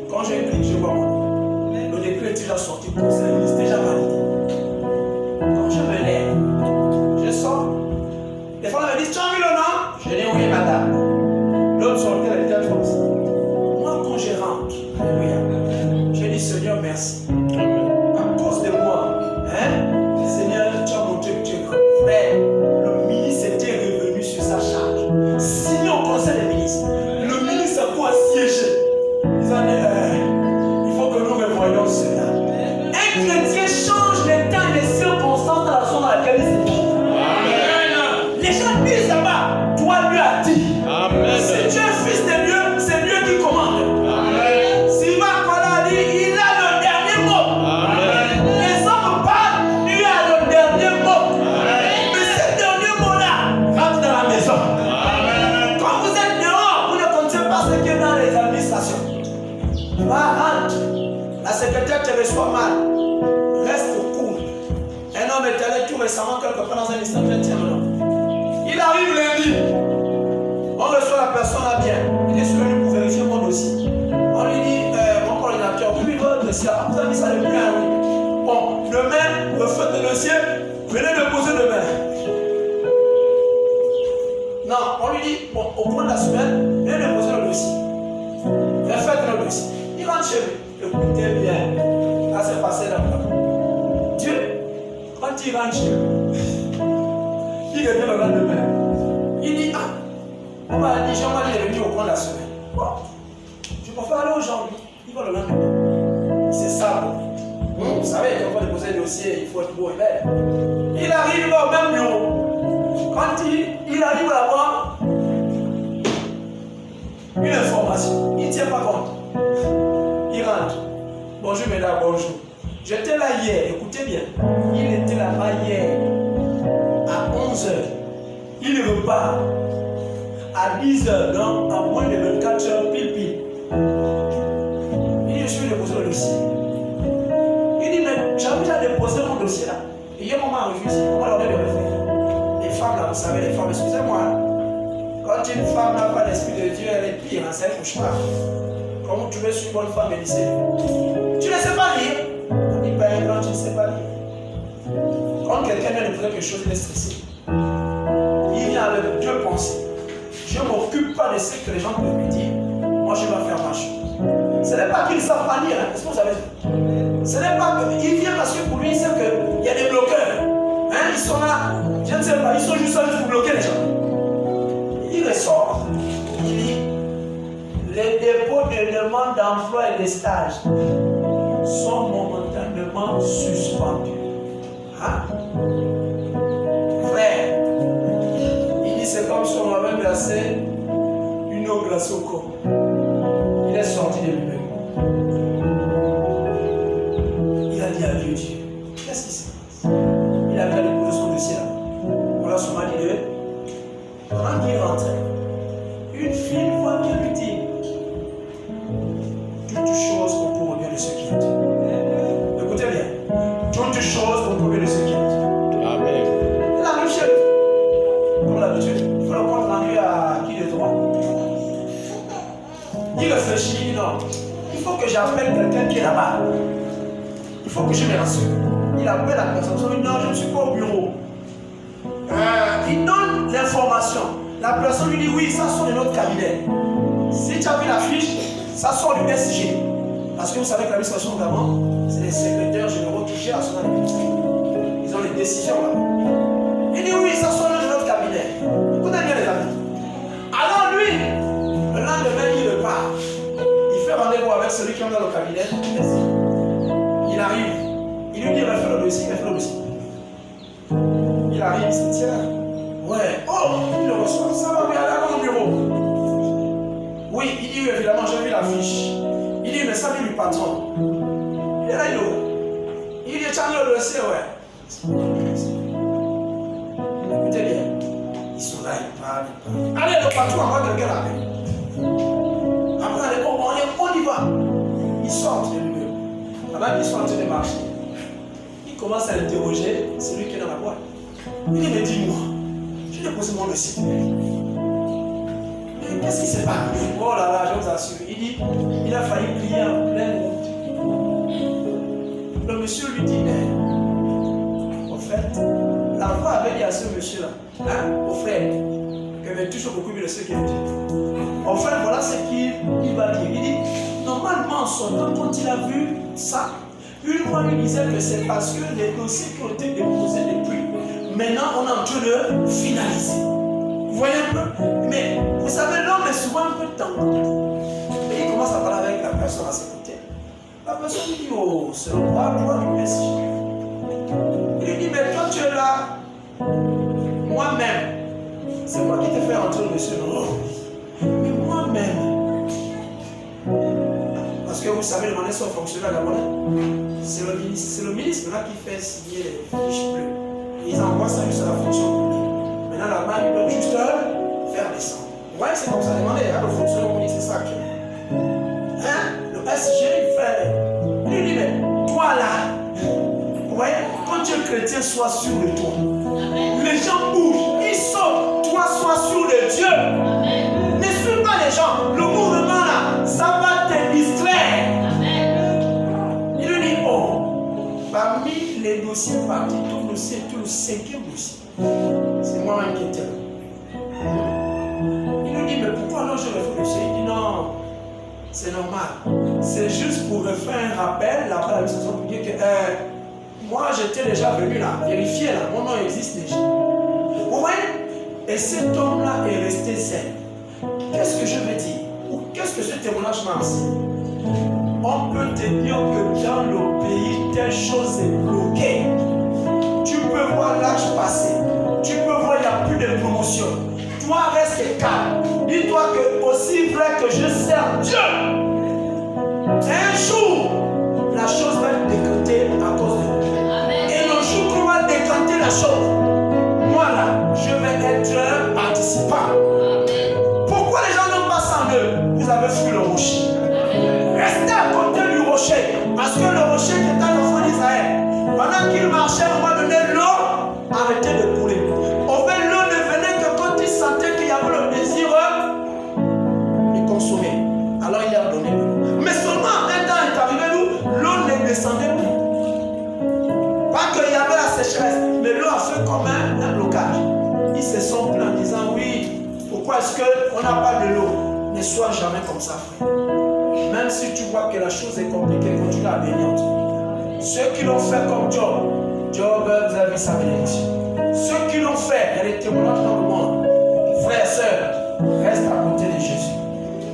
quand je clique, je vois mon nom. Le décret est déjà sorti pour ça, il est déjà validé. Quand je me lève, je sors. Les femmes me disent, tu as vu le nom? Je dis oui, madame. L'autre sortait, elle était comme ça. Moi, quand je rentre, alléluia, je dis Seigneur, merci. À cause de moi, Seigneur, tu as montré que tu es grand. Frère, le ministre était revenu sur sa charge. Signé au conseil des ministres. Le ministre a quoi siéger. Ils ont dit, il faut que nous revoyons cela. Un chrétien change les temps et les circonstances dans la zone dans laquelle il se trouve. Les gens disent là-bas, toi lui as dit. Amen. Si tu es fils de Dieu, c'est Dieu qui commande. Amen. Si Marc dit, il a le dernier mot. Amen. Les hommes parlent, lui a le dernier mot. Amen. Mais ce dernier mot-là rentre dans la maison. Amen. Quand vous êtes dehors, vous ne comptez pas ce qui est dans les administrations. Va, rentre. La secrétaire te reçoit mal. Reste au cours. Un homme est allé tout récemment quelque part dans un ministère chrétien. Il arrive lundi. On reçoit la personne là bien. Il est venu pour vérifier mon dossier. On lui dit, mon coordinateur, oui, votre dossier. Vous avez mis ça depuis un an. Bon, demain, refaites le dossier. Venez déposer demain. Non, on lui dit, bon, au cours de la semaine, venez déposer le dossier. Refaites le dossier. Il rentre chez lui. Écoutez bien. Là, c'est passé là. Dieu, quand il rentre chez lui, il revient le lendemain. Il dit, on m'a dit, Jean-Marie est venu au cours de la semaine. Bon, je préfère aller aujourd'hui. Il va le lendemain. C'est ça. Vous savez, quand on va déposer le dossier, il faut être beau et belle. Il arrive au même bureau. Quand il arrive là-bas, une information. Il ne tient pas compte. Il rentre. Bonjour mesdames, bonjour. J'étais là hier, écoutez bien. Il était là-bas hier à 11h. Il repart à 10h, donc à moins de 24 heures, pile. Il dit, je suis déposé le dossier. Il dit, mais j'avais déjà déposé mon dossier là. Et il y a un moment à refusé. On va leur donner de le faire. Les femmes là, vous savez, les femmes, excusez-moi. Quand une femme n'a pas l'esprit de Dieu, elle est pire, c'est un cauchemar. Comment tu veux sur une bonne femme et lycée? Tu ne sais pas lire. On dit, ben, non, tu ne sais pas lire. Quand quelqu'un vient de faire quelque chose, il est stressé. Il vient avec deux pensées. Je ne m'occupe pas de ce que les gens peuvent me dire. Moi, je vais faire ma chose. Ce n'est pas qu'ils ne savent pas lire. Est-ce que vous savez? Ce n'est pas qu'il vient parce que pour lui, il sait qu'il sais pas, ils sont juste là pour bloquer les gens. Il ressort. Il dit, les dépôts de demande d'emploi et de stage sont momentanément suspendus. Hein? Frère, il dit c'est comme si on avait versé une eau glacée au corps. Il est sorti de lui-même. Il a dit adieu Dieu. Qu'est-ce qui se passe? Il a regardé pour son dossier là. Voilà son mari de. Pendant qu'il rentrait, une fille voit qu'elle lui dit toutes choses pour bien de ce qui est dit. Écoutez bien. Toutes choses pour bien de ce qui est dit. Amen. Il arrive chez lui. Comme l'habitude, il faut le compte rendu à qui de droit. Il réfléchit, il dit non. Il faut que j'appelle quelqu'un qui est là-bas. Il faut que je me rassure. Il appelle la personne. Il dit non, je ne suis pas au bureau. Il donne l'information. La personne lui dit oui, ça sort de notre cabinet. Si tu as vu la fiche, ça sort du SG. Parce que vous savez que l'administration notamment, c'est les secrétaires généraux qui gèrent son administration. Ils ont les décisions là. Il dit oui, ça sort de notre cabinet. Écoutez bien les amis. Alors lui, le lendemain, il repart. Il fait rendez-vous avec celui qui est dans le cabinet. Il arrive. Il lui dit refais le dossier, refais le dossier. Il arrive, il se dit tiens. Ouais. Oh, il le reçoit. Ça va, mais allez à mon bureau. Oui, il dit oui, évidemment, j'ai vu la fiche. Il dit mais ça vient du patron. Il est là, il est où? Il dit tiens, le dossier, ouais. Écoutez bien. Ils sont là, ils parlent. Allez, le patron envoie quelqu'un là. Après, on y va. Ils sortent de lui. Pendant qu'ils sont en train de marcher, il commence à interroger celui qui est dans la boîte. Il dit mais dis-moi, je t'ai posé mon dossier. Mais qu'est-ce qui s'est passé? Oh là là, je vous assure. Il dit, il a failli plier en pleine route. Le monsieur lui dit, mais au fait, la voix avait dit à ce monsieur-là, hein, au frère, qu'il avait toujours beaucoup mieux de ce qu'il a dit. En fait, voilà ce qu'il va dire. Il dit, normalement, en son temps, quand il a vu ça, une fois il disait que c'est parce que les dossiers qui ont été déposés depuis, maintenant on est en train de finaliser. Vous voyez un peu? Mais vous savez, l'homme est souvent un peu tendance. Et il commence à parler avec la personne à ses côtés. La personne lui dit, oh, c'est le droit du Messie. Il lui dit, mais toi tu es là, moi-même. C'est moi qui t'ai fait rentrer le monsieur. Non. Mais moi-même. Parce que vous savez, le manière sont fonctionnaires d'abord. C'est le ministre là qui fait signer les fiches bleues. Ils envoient ça juste à la fonction publique. Maintenant, là-bas, ils doivent juste faire descendre. Vous voyez, c'est comme ça. Demandez à le fonctionnaire public, c'est ça qui est. Hein? Le SG, il fait. Il lui dit, mais toi là, vous voyez, quand tu es chrétien, sois sûr de toi. Amen. Les gens bougent, ils sortent. Toi, sois sûr de Dieu. Amen. Ne suis pas les gens. Le mouvement là, ça va te distraire. Amen. Il lui dit, oh, parmi les dossiers partis, tout le 5e dossier, c'est moi-même qui étais là. Il lui dit, mais pourquoi alors je refais le dossier? Il dit, non, c'est normal. C'est juste pour refaire un rappel, la administration pour dire que moi j'étais déjà venu là, vérifier là, mon nom existe déjà. Vous voyez? Et cet homme-là est resté zen. Qu'est-ce que je veux dire? Ou qu'est-ce que ce témoignage m'a enseigné? On peut te dire que dans le pays, telle chose est bloquée. Tu peux voir l'âge passer. Tu peux voir il n'y a plus de promotion. Toi, reste calme. Dis-toi que aussi vrai que je sers Dieu, un jour, la chose va être décantée à cause de vous. Et le jour qu'on va décanter la chose, moi là, je vais être participant. Pourquoi les gens n'ont pas ça en eux? Vous avez fui le rocher. Restez à côté du rocher. Parce que le rocher qui est un enfant d'Israël, pendant qu'il marchait, à un moment donné, l'eau arrêtait de couler. Au fait, l'eau ne venait que quand il sentait qu'il y avait le désir de consommer. Alors il a donné l'eau. Mais seulement un temps est arrivé où l'eau ne descendait plus. Pas qu'il y avait la sécheresse, mais l'eau a fait comme un blocage. Ils se sont plaints en disant, oui, pourquoi est-ce qu'on n'a pas de l'eau? Ne sois jamais comme ça, frère. Même si tu vois que la chose est compliquée, continue à bénir Dieu. Ceux qui l'ont fait comme Job, Job, vous avez vu sa bénédiction. Ceux qui l'ont fait, il y a des témoignages dans le monde. Frères et sœurs, reste à côté de Jésus.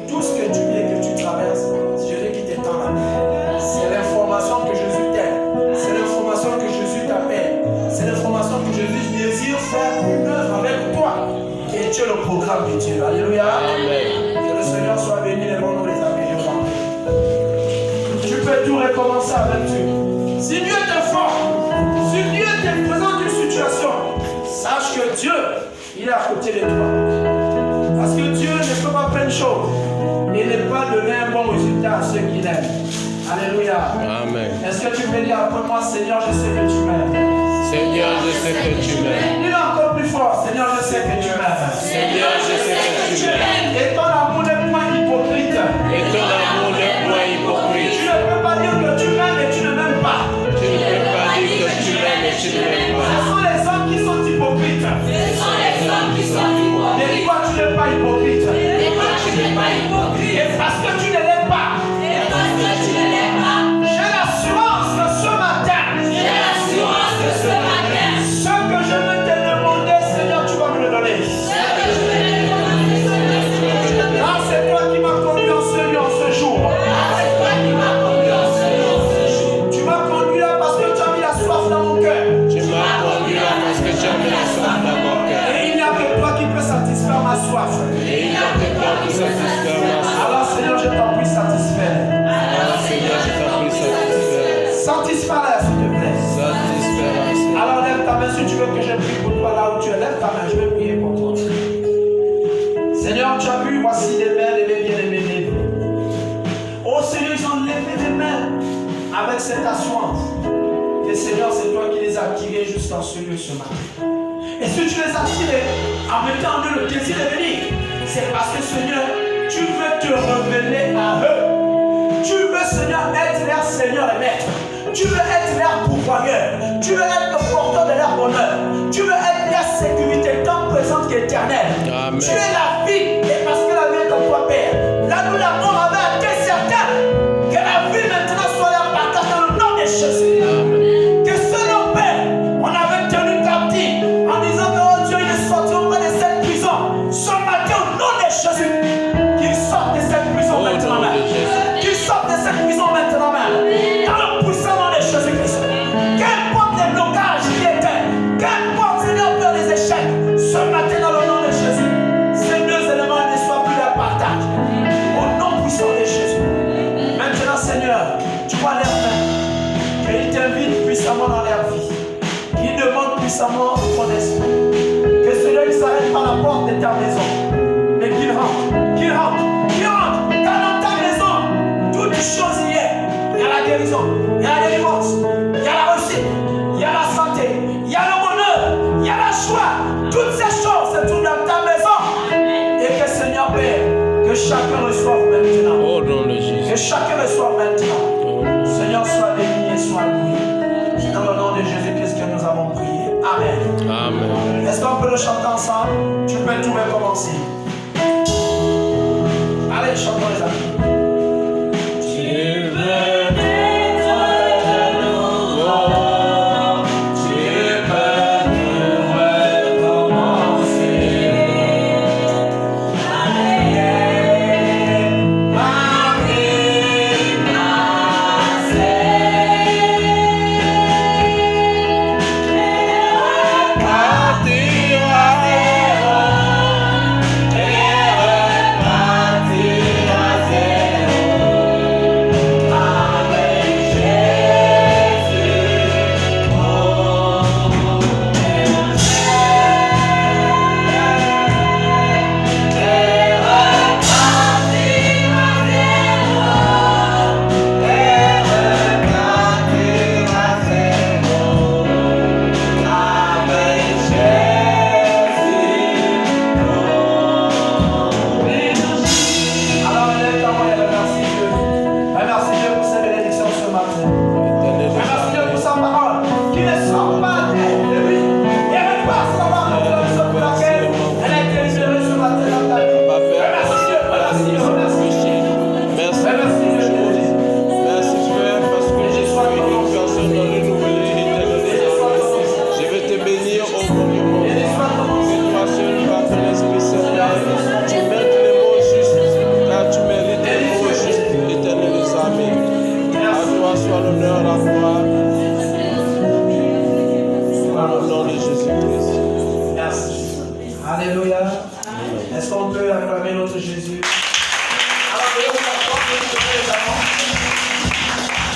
Tout ce que tu vis et que tu traverses, c'est Jésus qui t'étend la main. C'est l'information que Jésus t'aide. C'est l'information que Jésus t'appelle. C'est l'information que Jésus désire faire une œuvre avec toi. Et tu es le programme de Dieu. Alléluia. Amen. Que le Seigneur soit béni, les bons, les amis. Tu peux tout recommencer avec Dieu. Si Dieu te forme, si Dieu te présente une situation, sache que Dieu, il est à côté de toi. Parce que Dieu ne peut pas plein de choses. Il n'est pas donner un bon résultat à ceux qui l'aiment. Alléluia. Amen. Est-ce que tu peux dire après moi, Seigneur, je sais que tu m'aimes. Seigneur, je sais que tu m'aimes. Dis-le encore plus fort, Seigneur, je sais que tu m'aimes. Seigneur, je sais que tu m'aimes. Et ton amour n'est point hypocrite. Et ton amour n'est point hypocrite. Tu ne peux pas dire que tu m'aimes et tu ne m'aimes pas. Tu ne peux pas dire que tu m'aimes et tu ne m'aimes Ce pas. sont les hommes qui sont hypocrites. Ce sont les hommes qui sont hypocrites. Mais toi, tu n'es pas hypocrite. Et toi, tu n'es pas hypocrite. Et parce que tu ne l'aimes pas, Et parce que tu ne l'aimes pas, j'ai l'assurance que ce matin, j'ai l'assurance que ce matin, ce que je veux te demander, Seigneur, tu vas me le donner. ce que je vais te demander, Seigneur, Car c'est toi qui m'as conduit en ce lieu, en ce jour. c'est toi qui m'as conduit en ce lieu, ce jour. Tu m'as conduit là parce que tu as mis la soif dans mon cœur. Tu m'as conduit là parce que tu as mis la soif dans mon cœur. Et il n'y a que toi qui peux satisfaire ma soif. Et il n'y a que toi qui satisfait ma soif. Alors Seigneur, je t'en prie, satisfais. Alors Seigneur, je t'en prie, satisfais. Satisfais-la, s'il te plaît. Satisfais-la, Seigneur. Alors lève ta main si tu veux que je prie pour toi là où tu es. Lève ta main, je vais prier pour toi. Seigneur, tu as vu, voici les mains de mes bien-aimés. Oh Seigneur, ils ont levé les mains avec cette assurance. Et Seigneur, c'est toi qui les as tirés jusqu'en ce lieu ce matin. Et si tu les as tirés en mettant en eux le désir de venir, c'est parce que Seigneur, tu veux te révéler à eux. Tu veux, Seigneur, être leur Seigneur et Maître. Tu veux être leur pourvoyeur. Tu veux être le porteur de leur bonheur. Tu veux être leur sécurité tant présente qu'éternelle. Amen. Tu es la vie et parce que la vie est en toi, Père. Là où la mort avait été certaine, que la vie maintenant soit leur partage dans le nom de Jésus. Amen. Que ce nom, Père, on avait tenu captif en disant que oh Dieu, ils ne sortiront pas de cette prison. Ce matin, au nom de Jésus, qu'ils sortent de cette prison Au maintenant, nom de même. Jésus. Qu'ils sortent de cette prison maintenant, même. Dans le puissant nom de Jésus-Christ. Qu'importe les blocages qui étaient, qu'importe, Seigneur, Père, les échecs, ce matin, dans le nom de Jésus, ces deux éléments ne soient plus leur partage. Au nom puissant de Jésus. Maintenant, Seigneur, tu vois leurs mains. Qu'ils t'invitent puissamment dans leur vie. Qu'ils demandent puissamment ton esprit. Que celui qui s'arrête par la porte de ta maison. Mais qu'il rentre. Qu'il rentre. Qu'il rentre. Car dans ta maison, toutes les choses y est. Il y a la guérison. Il y a la délivrance. Il y a la réussite. Il y a la santé. Il y a le bonheur. Il y a la joie. Toutes ces choses se trouvent dans ta maison. Et que Seigneur Père, que chacun reçoive maintenant. Au nom de Que Jésus. chacun reçoive maintenant. Au nom de Jésus. Seigneur, sois béni et sois loué. C'est dans le nom de Jésus-Christ que nous avons prié. Amen. Amen. Est-ce qu'on peut le chanter ensemble? Tu peux tout recommencer. Allez, chantons les amis. Tu veux naître de nouveau. Tu peux tout recommencer.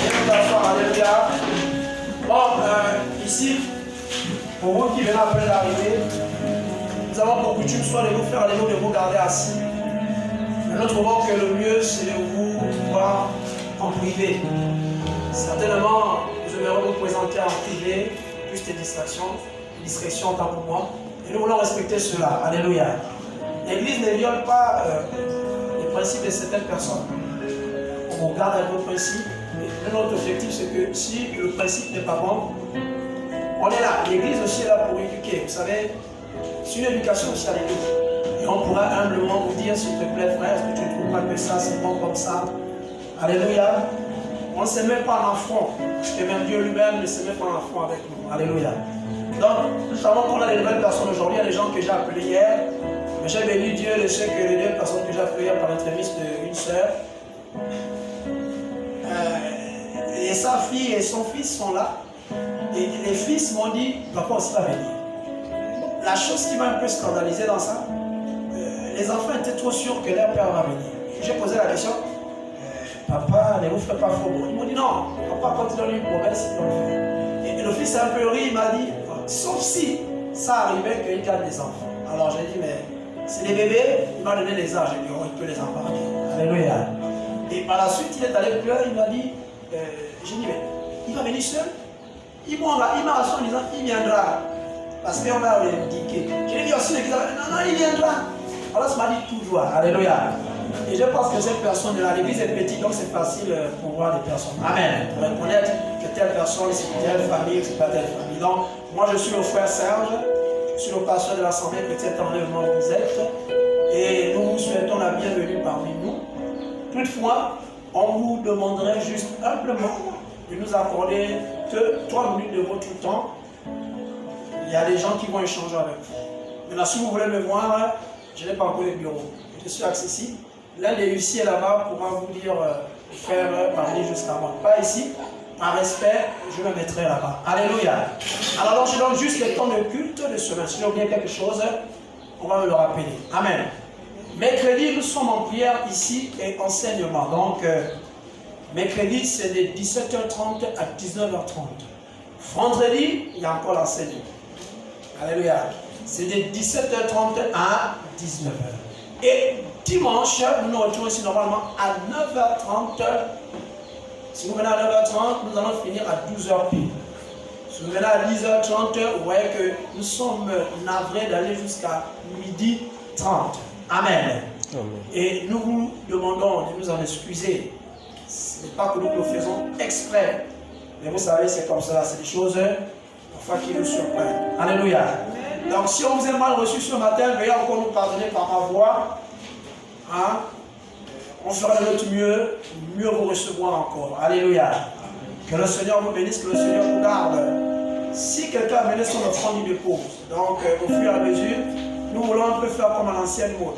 Et nous asseoir, alléluia. Bon, ici, pour vous qui venez à peine d'arriver, nous avons pour coutume soit de vous faire les mots de vous garder assis. Mais nous trouvons que le mieux, c'est de vous voir en privé. Certainement, nous aimerions vous présenter en privé, plus de discrétion tant pour moi. Et nous voulons respecter cela. Alléluia. L'Église ne viole pas les principes de certaines personnes. On garde un peu principe. Et notre objectif, c'est que si le principe n'est pas bon, on est là. L'Église aussi est là pour éduquer. Vous savez, c'est une éducation aussi à l'Église. Et on pourra humblement vous dire, s'il te plaît, frère, est-ce que tu ne trouves pas que ça, c'est bon comme ça? Alléluia. On ne se met pas en affront. Et même Dieu lui-même ne se met pas en affront avec nous. Alléluia. Donc, nous savons qu'on a des nouvelles personnes aujourd'hui. Il y a des gens que j'ai appelés hier. Mais j'ai béni Dieu de ce que les deux personnes que j'ai appelées hier par l'entremise d'une sœur. Et sa fille et son fils sont là. Et les fils m'ont dit, papa aussi va venir. La chose qui m'a un peu scandalisé dans ça, les enfants étaient trop sûrs que leur père va venir. J'ai posé la question, papa, ne vous faites pas faux. Ils m'ont dit non, papa, quand il a eu une promesse, il va le faire. Et le fils a un peu ri, il m'a dit, sauf si ça arrivait qu'il gagne des enfants. Alors j'ai dit, mais c'est des bébés, il m'a donné les âges. J'ai dit, oh, il peut les embarquer. Alléluia. Et par la suite, il est allé pleurer, il m'a dit, j'ai dit, mais il va venir seul. Il m'a rassuré en disant, il viendra. Parce qu'on m'a indiqué. J'ai dit aussi, non, il viendra. Alors ça m'a dit tout droit. Alléluia. Et je pense que cette personne-là, l'église est petite, donc c'est facile pour voir les personnes. Amen. Pour reconnaître que telle personne, c'est telle famille, c'est pas telle famille. Donc, moi je suis le frère Serge, je suis le pasteur de l'Assemblée chrétienne enlèvement où vous êtes. Et nous vous souhaitons la bienvenue parmi nous. Toutefois, on vous demanderait juste humblement de nous accorder que 3 minutes de votre temps. Il y a des gens qui vont échanger avec vous. Maintenant, si vous voulez me voir, je n'ai pas encore le bureau. Je suis accessible. L'un des huissiers là-bas pourra vous dire, faire parler jusqu'à moi. Pas ici. Par respect, je me mettrai là-bas. Alléluia. Alors, je donne juste le temps de culte de semaine. Si j'ai oublié quelque chose, on va me le rappeler. Amen. Mercredi, nous sommes en prière ici et enseignement. Donc, mercredi, c'est de 17h30 à 19h30. Vendredi, il y a encore l'enseignement. Alléluia. C'est de 17h30 à 19h. Et dimanche, nous nous retrouvons ici normalement à 9h30. Si vous venez à 9h30, nous allons finir à 12h pile. Si vous venez à 10h30, vous voyez que nous sommes navrés d'aller jusqu'à 12h30. Amen. Amen. Et nous vous demandons de nous en excuser. Ce n'est pas que nous le faisons exprès. Mais vous savez, c'est comme ça. C'est des choses parfois qui nous surprennent. Alléluia. Donc si on vous a mal reçu ce matin, veuillez encore nous pardonner par ma voix. Hein? On fera de notre mieux vous recevoir encore. Alléluia. Que le Seigneur vous bénisse, que le Seigneur vous garde. Si quelqu'un a mené son offrande, il dépose. Donc au fur et à mesure, nous voulons un peu faire comme à l'ancienne mode.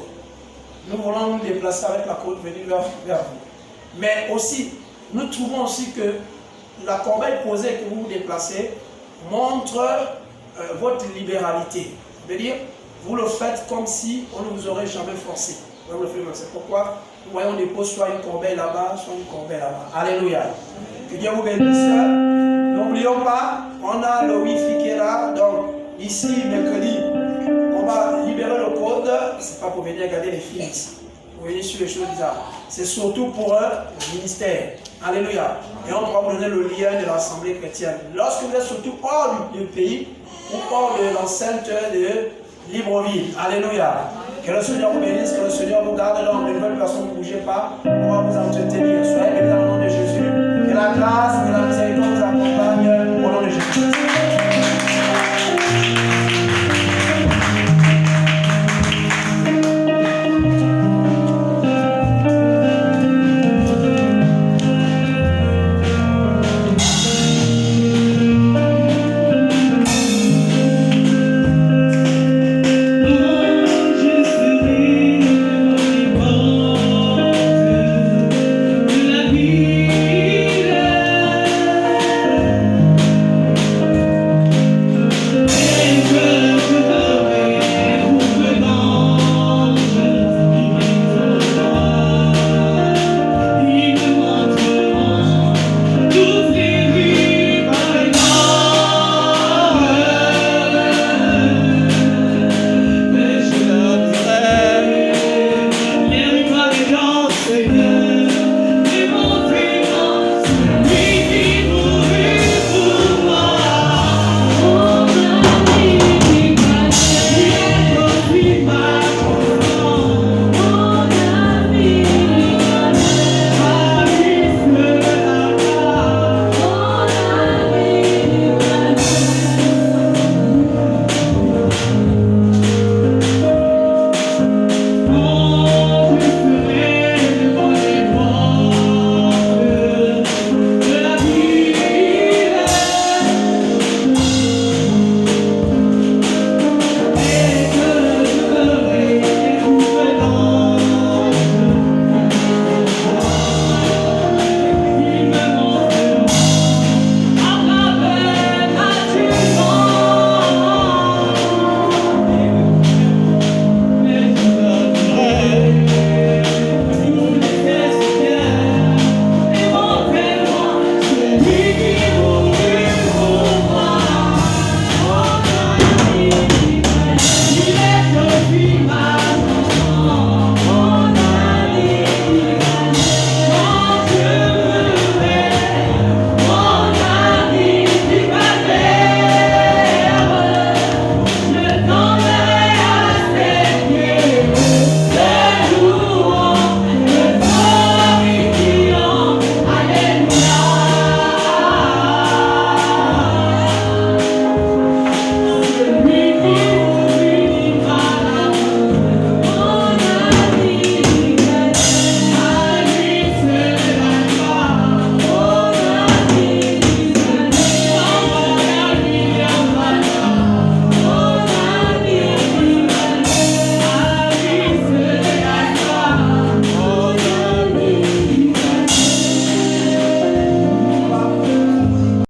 Nous voulons nous déplacer avec la côte, venir vers vous. Mais aussi, nous trouvons aussi que la corbeille posée que vous vous déplacez montre votre libéralité. C'est-à-dire, vous le faites comme si on ne vous aurait jamais forcé. C'est pourquoi nous voyons des dépose soit une corbeille là-bas, soit une corbeille là-bas. Alléluia. Que Dieu vous bénisse. N'oublions pas, on a le Wi-Fi qui est là. Donc, ici, mercredi, on va libérer le code. Ce n'est pas pour venir regarder les films ici. Pour venir sur les choses bizarres. C'est surtout pour le ministère. Alléluia. Et on pourra vous donner le lien de l'Assemblée chrétienne. Lorsque vous êtes surtout hors du pays, ou hors de l'enceinte de Libreville. Alléluia. Que le Seigneur vous bénisse, que le Seigneur vous garde. Donc, les nouvelles personnes, ne bougez pas.